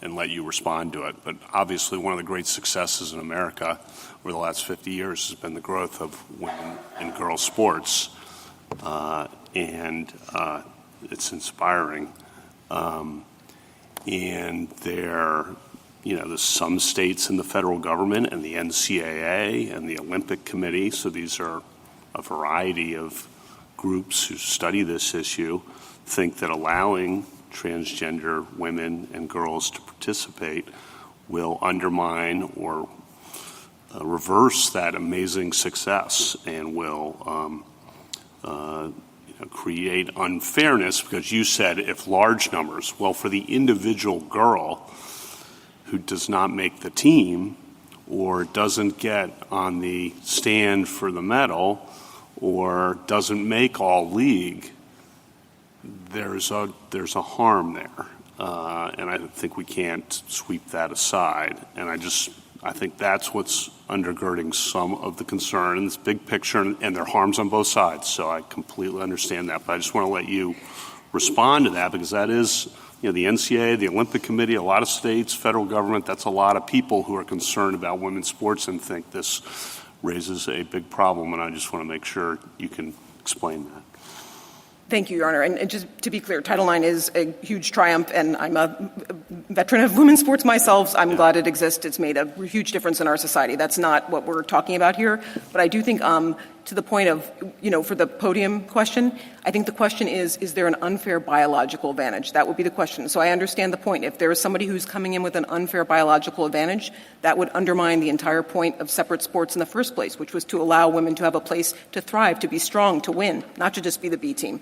and let you respond to it, but obviously one of the great successes in America over the last 50 years has been the growth of women and girls sports, and it's inspiring. And there's some states in the federal government and the NCAA and the Olympic Committee, so these are a variety of groups who study this issue, think that allowing transgender women and girls to participate will undermine or reverse that amazing success and will create unfairness, because you said if large numbers, well, for the individual girl who does not make the team or doesn't get on the stand for the medal or doesn't make all league, there's a harm there. And I think we can't sweep that aside. And I think that's what's undergirding some of the concern in this big picture, and there are harms on both sides. So I completely understand that. But I just want to let you respond to that, because that is, the NCAA, the Olympic Committee, a lot of states, federal government, that's a lot of people who are concerned about women's sports and think this raises a big problem. And I just want to make sure you can explain that. Thank you, Your Honor. And just to be clear, Title IX is a huge triumph, and I'm a veteran of women's sports myself. I'm glad it exists. It's made a huge difference in our society. That's not what we're talking about here. But I do think, to the point of, for the podium question, I think the question is there an unfair biological advantage? That would be the question. So I understand the point. If there is somebody who's coming in with an unfair biological advantage, that would undermine the entire point of separate sports in the first place, which was to allow women to have a place to thrive, to be strong, to win, not to just be the B team.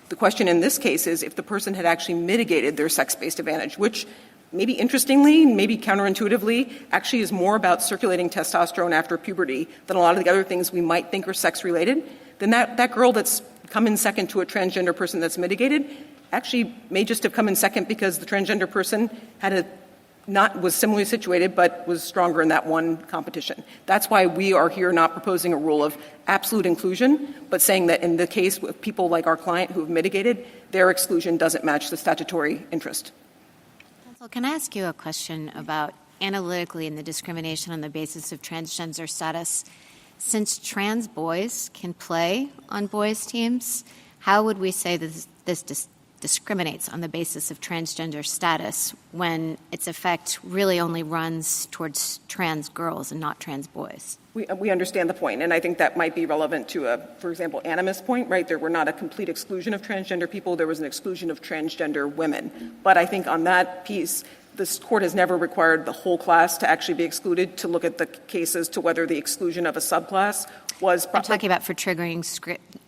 The question in this case is if the person had actually mitigated their sex-based advantage, which maybe interestingly, maybe counterintuitively, actually is more about circulating testosterone after puberty than a lot of the other things we might think are sex-related, then that girl that's come in second to a transgender person that's mitigated actually may just have come in second because the transgender person was similarly situated but was stronger in that one competition. That's why we are here not proposing a rule of absolute inclusion, but saying that in the case with people like our client who have mitigated, their exclusion doesn't match the statutory interest. Counsel, can I ask you a question about analytically in the discrimination on the basis of transgender status? Since trans boys can play on boys' teams, how would we say that this discriminates on the basis of transgender status when its effect really only runs towards trans girls and not trans boys? We understand the point, and I think that might be relevant to for example, animus point, right? There were not a complete exclusion of transgender people. There was an exclusion of transgender women. But I think on that piece, this court has never required the whole class to actually be excluded to look at the cases to whether the exclusion of a subclass was I'm talking about for triggering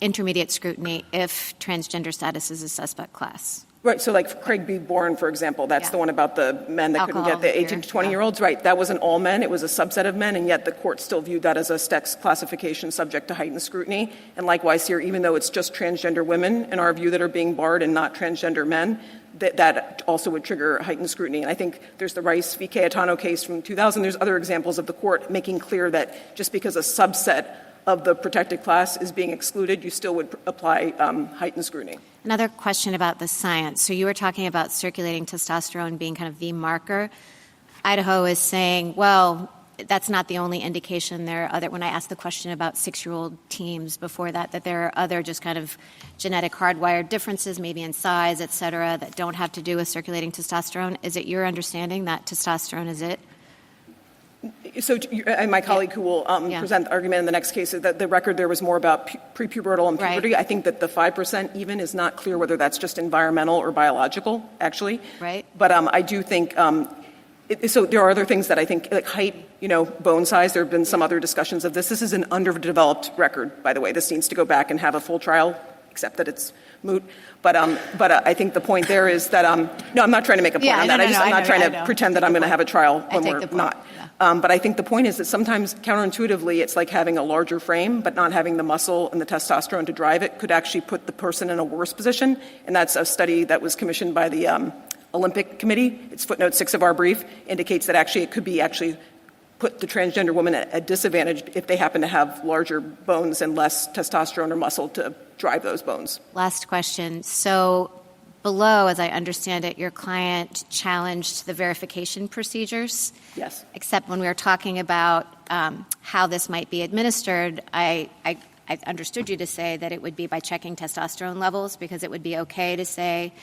intermediate scrutiny if transgender status is a suspect class. Right, so like Craig B. Bourne, for example, that's the one about the men that couldn't get the 18 to 20-year-olds. Right, that wasn't all men, it was a subset of men, and yet the court still viewed that as a sex classification subject to heightened scrutiny. And likewise here, even though it's just transgender women, in our view, that are being barred and not transgender men, that also would trigger heightened scrutiny. And I think there's the Rice v. Cayetano case from 2000. There's other examples of the court making clear that just because a subset of the protected class is being excluded, you still would apply heightened scrutiny. Another question about the science. So you were talking about circulating testosterone being kind of the marker. Idaho is saying, well, that's not the only indication. There are other, when I asked the question about 6-year-old teens before that there are other just kind of genetic hardwired differences, maybe in size, et cetera, that don't have to do with circulating testosterone. Is it your understanding that testosterone is it? So, and my colleague who will present the argument in the next case, is that the record there was more about prepubertal and puberty. Right. I think that the 5% even is not clear whether that's just environmental or biological, actually. Right. But I do think, so there are other things that I think, like height, bone size. There have been some other discussions of this. This is an underdeveloped record, by the way. This needs to go back and have a full trial, except that it's moot. But I think the point there is that, no, I'm not trying to make a point on that. I'm not trying to pretend that I'm going to have a trial when we're not. But I think the point is that sometimes counterintuitively it's like having a larger frame but not having the muscle and the testosterone to drive it could actually put the person in a worse position. And that's a study that was commissioned by the Olympic Committee. It's footnote 6 of our brief, indicates that actually it could be actually put the transgender woman at a disadvantage if they happen to have larger bones and less testosterone or muscle to drive those bones. Last question. So below, as I understand it, your client challenged the verification procedures. Yes. Except when we were talking about how this might be administered, I understood you to say that it would be by checking testosterone levels, because it would be okay to say,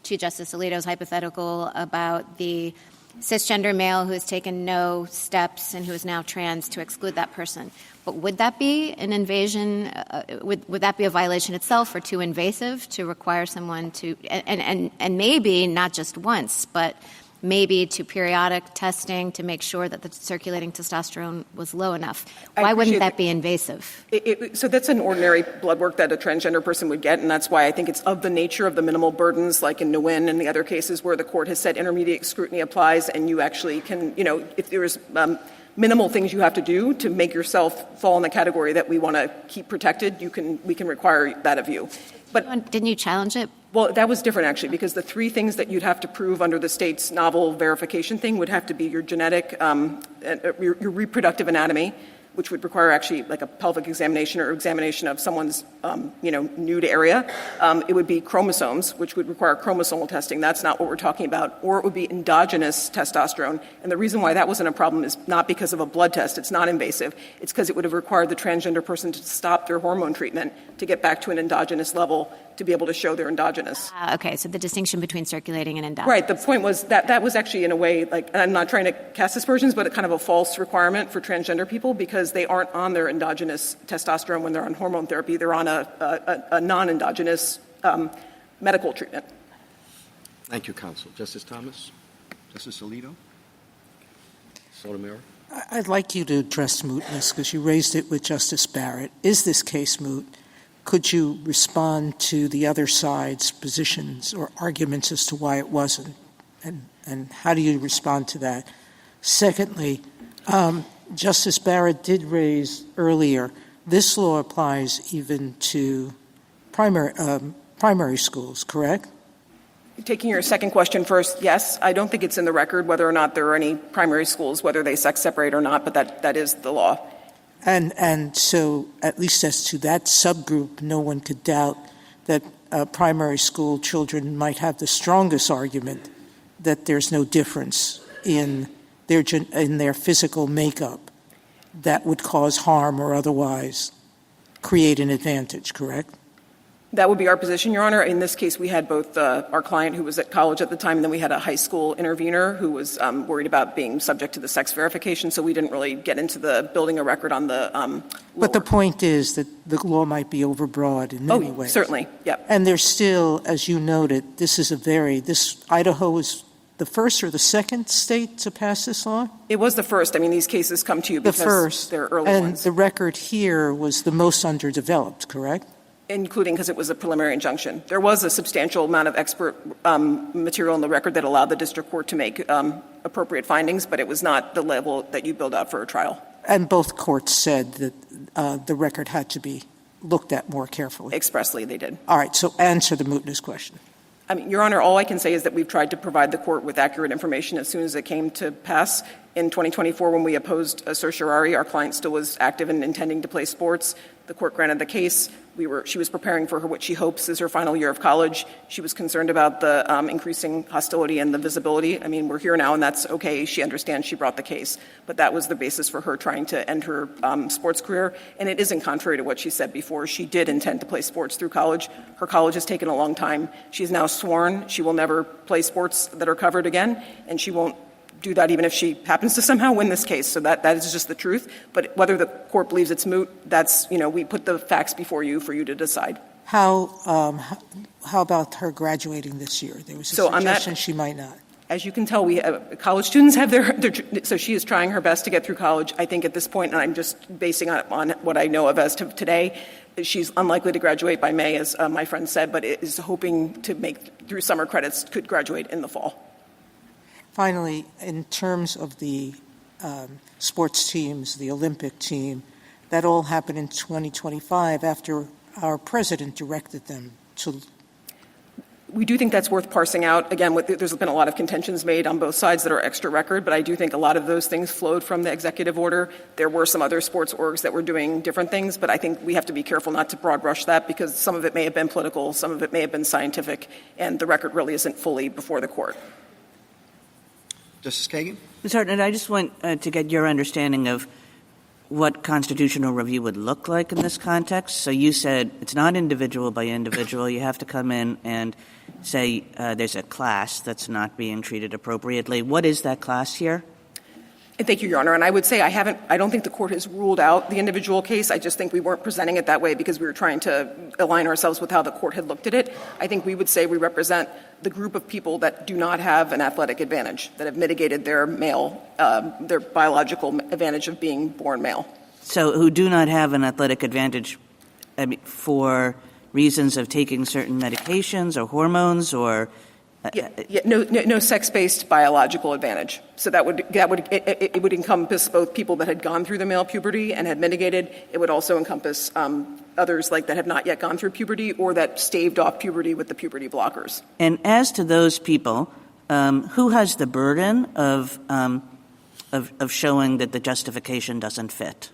to Justice Alito's hypothetical about the cisgender male who has taken no steps and who is now trans, to exclude that person. But would that be an invasion? Would that be a violation itself, or too invasive to require someone to, and maybe not just once, but maybe to periodic testing to make sure that the circulating testosterone was low enough? Why wouldn't that be invasive? So that's an ordinary blood work that a transgender person would get, and that's why I think it's of the nature of the minimal burdens, like in Nguyen and the other cases where the court has said intermediate scrutiny applies, and you actually can, if there is minimal things you have to do to make yourself fall in the category that we want to keep protected, we can require that of you. But didn't you challenge it? Well, that was different, actually, because the 3 things that you'd have to prove under the state's novel verification thing would have to be your genetic, your reproductive anatomy, which would require actually like a pelvic examination or examination of someone's, nude area. It would be chromosomes, which would require chromosomal testing. That's not what we're talking about. Or it would be endogenous testosterone. And the reason why that wasn't a problem is not because of a blood test. It's not invasive. It's because it would have required the transgender person to stop their hormone treatment to get back to an endogenous level to be able to show they're endogenous. Okay, so the distinction between circulating and endogenous. Right. The point was that was actually, in a way, like, and I'm not trying to cast aspersions, but kind of a false requirement for transgender people, because they aren't on their endogenous testosterone when they're on hormone therapy. They're on a non-endogenous medical treatment. Thank you, counsel. Justice Thomas? Justice Alito? Sotomayor? I'd like you to address mootness, because you raised it with Justice Barrett. Is this case moot? Could you respond to the other side's positions or arguments as to why it wasn't? And how do you respond to that? Secondly, Justice Barrett did raise earlier, this law applies even to primary schools, correct? Taking your second question first, yes. I don't think it's in the record whether or not there are any primary schools, whether they sex separate or not, but that is the law. And so, at least as to that subgroup, no one could doubt that primary school children might have the strongest argument that there's no difference in their physical makeup that would cause harm or otherwise create an advantage, correct? That would be our position, Your Honor. In this case, we had both our client, who was at college at the time, and then we had a high school intervener who was worried about being subject to the sex verification, so we didn't really get into the building a record on the But the point is that the law might be overbroad in many ways. Certainly, yep. And there's still, as you noted, Idaho was the first or the second state to pass this law? It was the first. I mean, these cases come to you because they're early ones. And the record here was the most underdeveloped, correct? Including because it was a preliminary injunction. There was a substantial amount of expert material in the record that allowed the district court to make appropriate findings, but it was not the level that you build out for a trial. And both courts said that the record had to be looked at more carefully. Expressly, they did. All right, so answer the mootness question. I mean, Your Honor, all I can say is that we've tried to provide the court with accurate information as soon as it came to pass. In 2024, when we opposed certiorari, our client still was active and intending to play sports. The court granted the case. She was preparing for what she hopes is her final year of college. She was concerned about the increasing hostility and the visibility. I mean, we're here now, and that's okay. She understands she brought the case. But that was the basis for her trying to end her sports career. And it isn't contrary to what she said before. She did intend to play sports through college. Her college has taken a long time. She's now sworn she will never play sports that are covered again, and she won't do that even if she happens to somehow win this case. So that is just the truth. But whether the court believes it's moot, that's, we put the facts before you for you to decide. How about her graduating this year? There was a suggestion she might not. As you can tell, we have, college students have so she is trying her best to get through college. I think at this point, and I'm just basing on what I know of as to today, she's unlikely to graduate by May, as my friend said, but is hoping to make through summer credits, could graduate in the fall. Finally, in terms of the sports teams, the Olympic team, that all happened in 2025 after our president directed them to. We do think that's worth parsing out. Again, there's been a lot of contentions made on both sides that are extra record, but I do think a lot of those things flowed from the executive order. There were some other sports orgs that were doing different things, but I think we have to be careful not to broad brush that because some of it may have been political, some of it may have been scientific, and the record really isn't fully before the court. Justice Kagan? Ms. Hartnett, I just want to get your understanding of what constitutional review would look like in this context. So you said it's not individual by individual. You have to come in and say there's a class that's not being treated appropriately. What is that class here? Thank you, Your Honor. And I would say I don't think the court has ruled out the individual case. I just think we weren't presenting it that way because we were trying to align ourselves with how the court had looked at it. I think we would say we represent the group of people that do not have an athletic advantage, that have mitigated their their biological advantage of being born male. So who do not have an athletic advantage for reasons of taking certain medications or hormones or no sex-based biological advantage. So it would encompass both people that had gone through the male puberty and had mitigated. It would also encompass others like that have not yet gone through puberty or that staved off puberty with the puberty blockers. And as to those people, who has the burden of showing that the justification doesn't fit?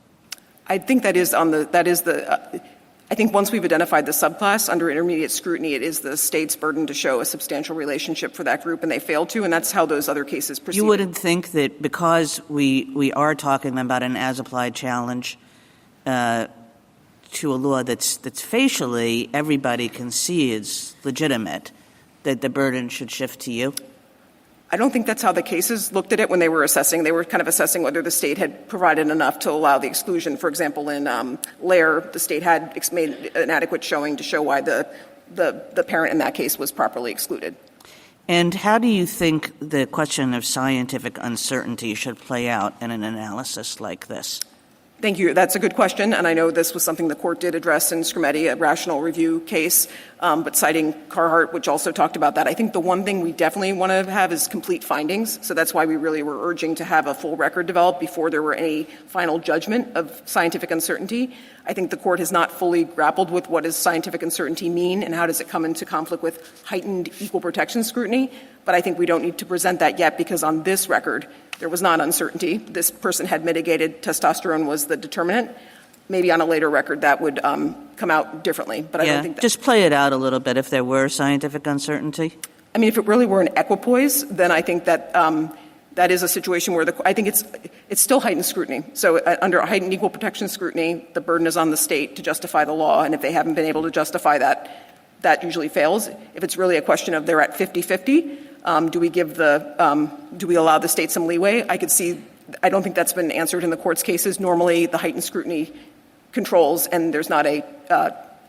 I think I think once we've identified the subclass under intermediate scrutiny, it is the state's burden to show a substantial relationship for that group, and they failed to, and that's how those other cases proceed. You wouldn't think that because we are talking about an as-applied challenge to a law that's facially everybody concedes legitimate, that the burden should shift to you? I don't think that's how the cases looked at it when they were assessing. They were kind of assessing whether the state had provided enough to allow the exclusion. For example, in Lair, the state had made an adequate showing to show why the parent in that case was properly excluded. And how do you think the question of scientific uncertainty should play out in an analysis like this? Thank you. That's a good question, and I know this was something the court did address in Scrimeti, a rational review case, but citing Carhart, which also talked about that. I think the one thing we definitely want to have is complete findings, so that's why we really were urging to have a full record developed before there were any final judgment of scientific uncertainty. I think the court has not fully grappled with what does scientific uncertainty mean and how does it come into conflict with heightened equal protection scrutiny, but I think we don't need to present that yet because on this record, there was not uncertainty. This person had mitigated. Testosterone was the determinant. Maybe on a later record that would come out differently. But I don't think that. Just play it out a little bit if there were scientific uncertainty. I mean, if it really were an equipoise, then I think that that is a situation where I think it's still heightened scrutiny. So under heightened equal protection scrutiny, the burden is on the state to justify the law. And if they haven't been able to justify that, that usually fails. If it's really a question of they're at 50-50, do we allow the state some leeway? I don't think that's been answered in the court's cases. Normally, the heightened scrutiny controls, and there's not a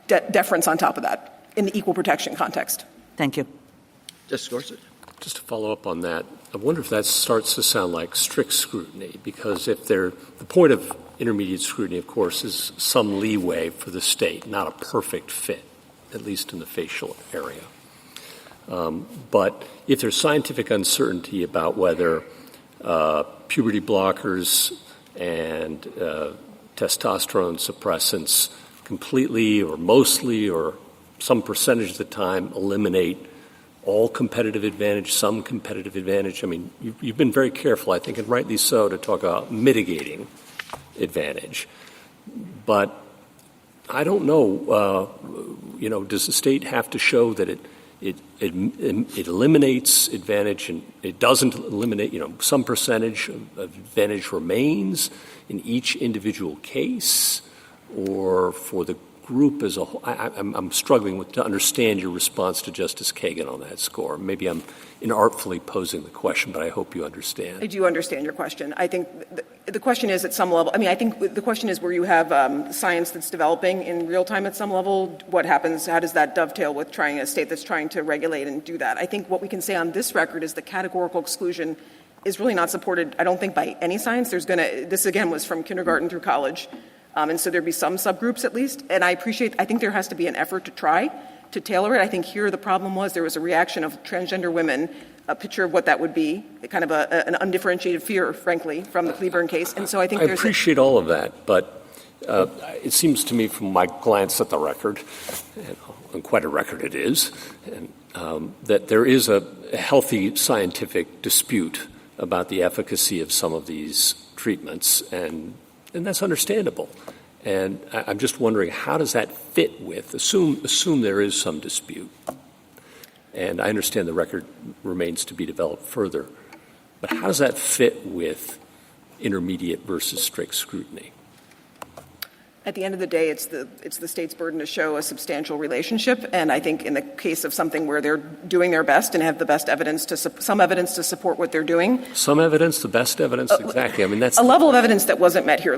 deference on top of that in the equal protection context. Thank you. Justice Gorsuch? Just to follow up on that, I wonder if that starts to sound like strict scrutiny, because the point of intermediate scrutiny, of course, is some leeway for the state, not a perfect fit, at least in the facial area. But if there's scientific uncertainty about whether puberty blockers and testosterone suppressants completely or mostly or some percentage of the time eliminate all competitive advantage, some competitive advantage? I mean, you've been very careful, I think, and rightly so, to talk about mitigating advantage. But I don't know, does the state have to show that it eliminates advantage and it doesn't eliminate, some percentage of advantage remains in each individual case, or for the group as a whole? I'm struggling to understand your response to Justice Kagan on that score. Maybe I'm inartfully posing the question, but I hope you understand. I do understand your question. I think the question is at some level, I think the question is where you have science that's developing in real time at some level, what happens, how does that dovetail with trying a state that's trying to regulate and do that? I think what we can say on this record is the categorical exclusion is really not supported, I don't think, by any science. This again was from kindergarten through college. And so there'd be some subgroups at least. And I think there has to be an effort to try to tailor it. I think here the problem was there was a reaction of transgender women, a picture of what that would be, kind of an undifferentiated fear, frankly, from the Cleburne case. And so I think I appreciate all of that, but it seems to me from my glance at the record, and quite a record it is, that there is a healthy scientific dispute about the efficacy of some of these treatments, and that's understandable. And I'm just wondering, how does that fit with, assume there is some dispute, and I understand the record remains to be developed further, but how does that fit with intermediate versus strict scrutiny? At the end of the day, it's the state's burden to show a substantial relationship, and I think in the case of something where they're doing their best and have the best evidence some evidence to support what they're doing. Some evidence, the best evidence, exactly. I mean, that's a level of evidence that wasn't met here.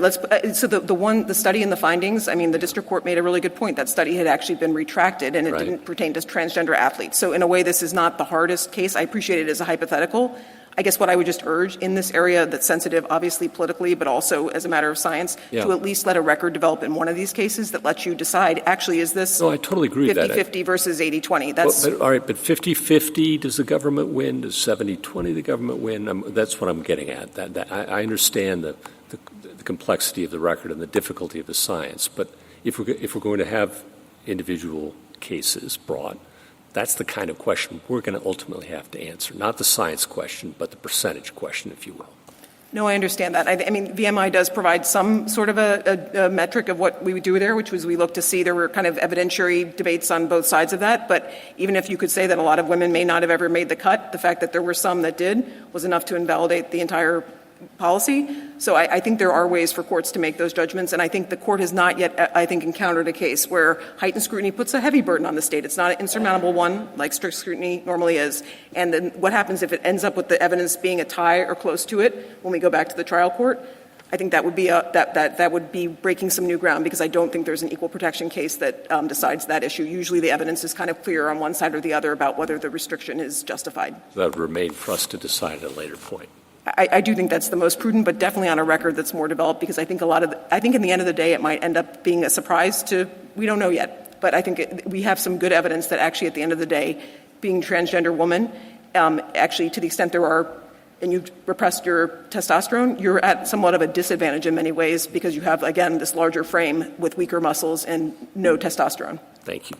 So the study and the findings. I mean, the district court made a really good point. That study had actually been retracted, and it didn't pertain to transgender athletes. So in a way, this is not the hardest case. I appreciate it as a hypothetical. I guess what I would just urge in this area that's sensitive, obviously politically, but also as a matter of science, to at least let a record develop in one of these cases that lets you decide, actually, is this I totally agree 50-50 versus 80-20? All right, but 50-50, does the government win? Does 70-20 the government win? That's what I'm getting at. I understand the complexity of the record and the difficulty of the science, but if we're going to have individual cases brought, that's the kind of question we're going to ultimately have to answer, not the science question, but the percentage question, if you will. No, I understand that. I mean, VMI does provide some sort of a metric of what we would do there, which was we looked to see there were kind of evidentiary debates on both sides of that. But even if you could say that a lot of women may not have ever made the cut, the fact that there were some that did was enough to invalidate the entire policy. So I think there are ways for courts to make those judgments, and I think the court has not yet, encountered a case where heightened scrutiny puts a heavy burden on the state. It's not an insurmountable one like strict scrutiny normally is. And then what happens if it ends up with the evidence being a tie or close to it when we go back to the trial court? I think that would be that would be breaking some new ground, because I don't think there's an equal protection case that decides that issue. Usually the evidence is kind of clear on one side or the other about whether the restriction is justified. That would remain for us to decide at a later point. I do think that's the most prudent, but definitely on a record that's more developed, because I think I think in the end of the day it might end up being a surprise we don't know yet, but I think we have some good evidence that actually at the end of the day, being transgender woman, actually to the extent there are, and you've repressed your testosterone, you're at somewhat of a disadvantage in many ways, because you have, again, this larger frame with weaker muscles and no testosterone. Thank you.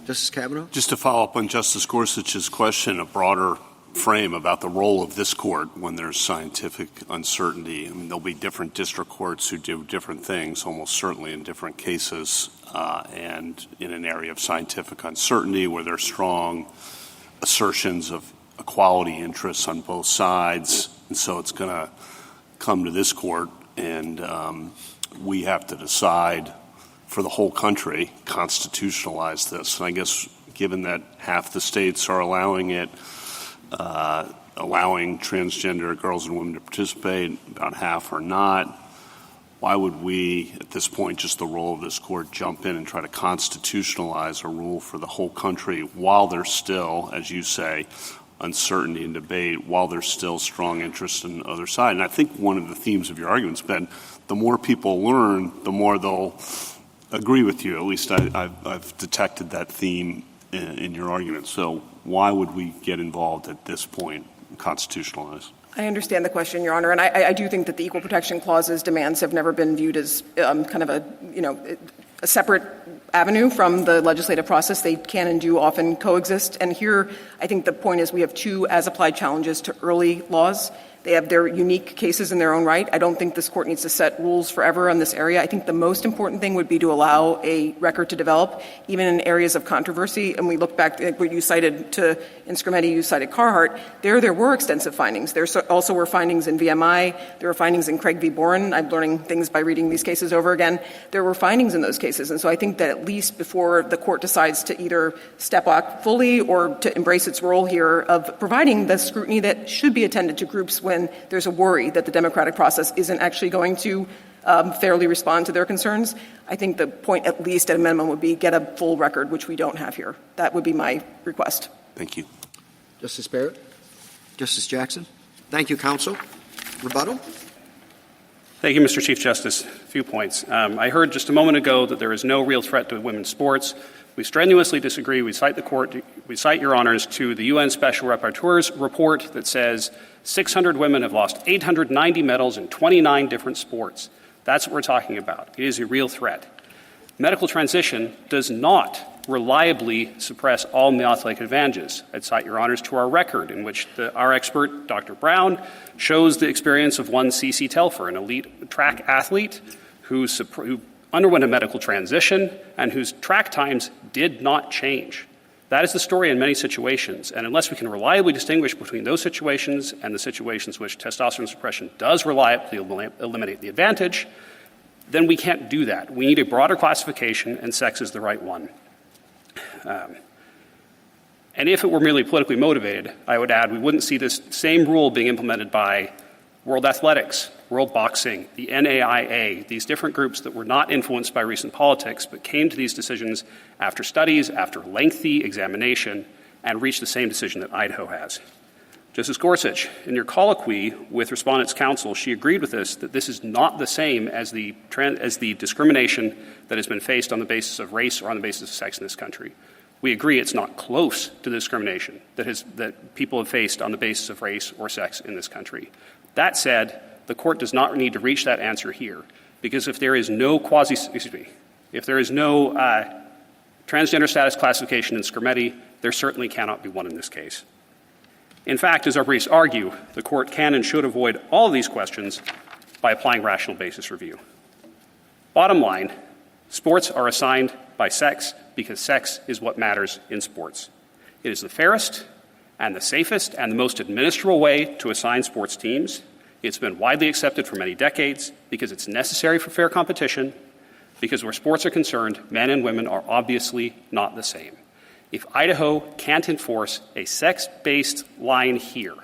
Justice Kavanaugh? Just to follow up on Justice Gorsuch's question, a broader frame about the role of this court when there's scientific uncertainty. I mean, there'll be different district courts who do different things, almost certainly in different cases, and in an area of scientific uncertainty where there's strong assertions of equality interests on both sides. And so it's going to come to this court, and we have to decide for the whole country, constitutionalize this. And I guess given that half the states are allowing it, allowing transgender girls and women to participate, about half are not, why would we, at this point, just the role of this court, jump in and try to constitutionalize a rule for the whole country while there's still, as you say, uncertainty and debate, while there's still strong interest in the other side? And I think one of the themes of your argument's been the more people learn, the more they'll agree with you. At least I've detected that theme in your argument. So why would we get involved at this point, constitutionalize? I understand the question, Your Honor, and I do think that the Equal Protection Clause's demands have never been viewed as kind of a separate avenue from the legislative process. They can and do often coexist. And here, I think the point is we have two as-applied challenges to early laws. They have their unique cases in their own right. I don't think this court needs to set rules forever on this area. I think the most important thing would be to allow a record to develop, even in areas of controversy. And we look back at what you cited in Scrimeti, you cited Carhart. There were extensive findings. There also were findings in VMI. There were findings in Craig v. Boren. I'm learning things by reading these cases over again. There were findings in those cases. And so I think that at least before the court decides to either step back fully or to embrace its role here of providing the scrutiny that should be attended to groups when there's a worry that the democratic process isn't actually going to fairly respond to their concerns, I think the point, at least at a minimum, would be get a full record, which we don't have here. That would be my request. Thank you. Justice Barrett? Justice Jackson? Thank you, counsel. Rebuttal? Thank you, Mr. Chief Justice. A few points. I heard just a moment ago that there is no real threat to women's sports. We strenuously disagree. We cite Your Honors to the UN Special Rapporteur's report that says 600 women have lost 890 medals in 29 different sports. That's what we're talking about. It is a real threat. Medical transition does not reliably suppress all male athletic advantages. I'd cite Your Honors to our record in which our expert, Dr. Brown, shows the experience of one C.C. Telfer, an elite track athlete who underwent a medical transition and whose track times did not change. That is the story in many situations, and unless we can reliably distinguish between those situations and the situations which testosterone suppression does reliably eliminate the advantage, then we can't do that. We need a broader classification, and sex is the right one. And if it were merely politically motivated, I would add we wouldn't see this same rule being implemented by World Athletics, World Boxing, the NAIA, these different groups that were not influenced by recent politics but came to these decisions after studies, after lengthy examination, and reached the same decision that Idaho has. Justice Gorsuch, in your colloquy with Respondents' Counsel, she agreed with us that this is not the same as the discrimination that has been faced on the basis of race or on the basis of sex in this country. We agree it's not close to the discrimination that people have faced on the basis of race or sex in this country. That said, the court does not need to reach that answer here, because if there is no transgender status classification in Scrimeti, there certainly cannot be one in this case. In fact, as our briefs argue, the court can and should avoid all of these questions by applying rational basis review. Bottom line, sports are assigned by sex because sex is what matters in sports. It is the fairest and the safest and the most administrable way to assign sports teams. It's been widely accepted for many decades because it's necessary for fair competition, because where sports are concerned, men and women are obviously not the same. If Idaho can't enforce a sex-based line here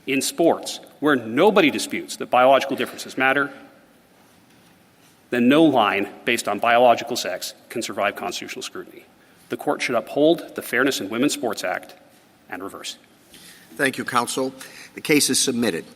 in sports where nobody disputes that biological differences matter, then no line based on biological sex can survive constitutional scrutiny. The court should uphold the Fairness in Women's Sports Act and reverse. Thank you, counsel. The case is submitted.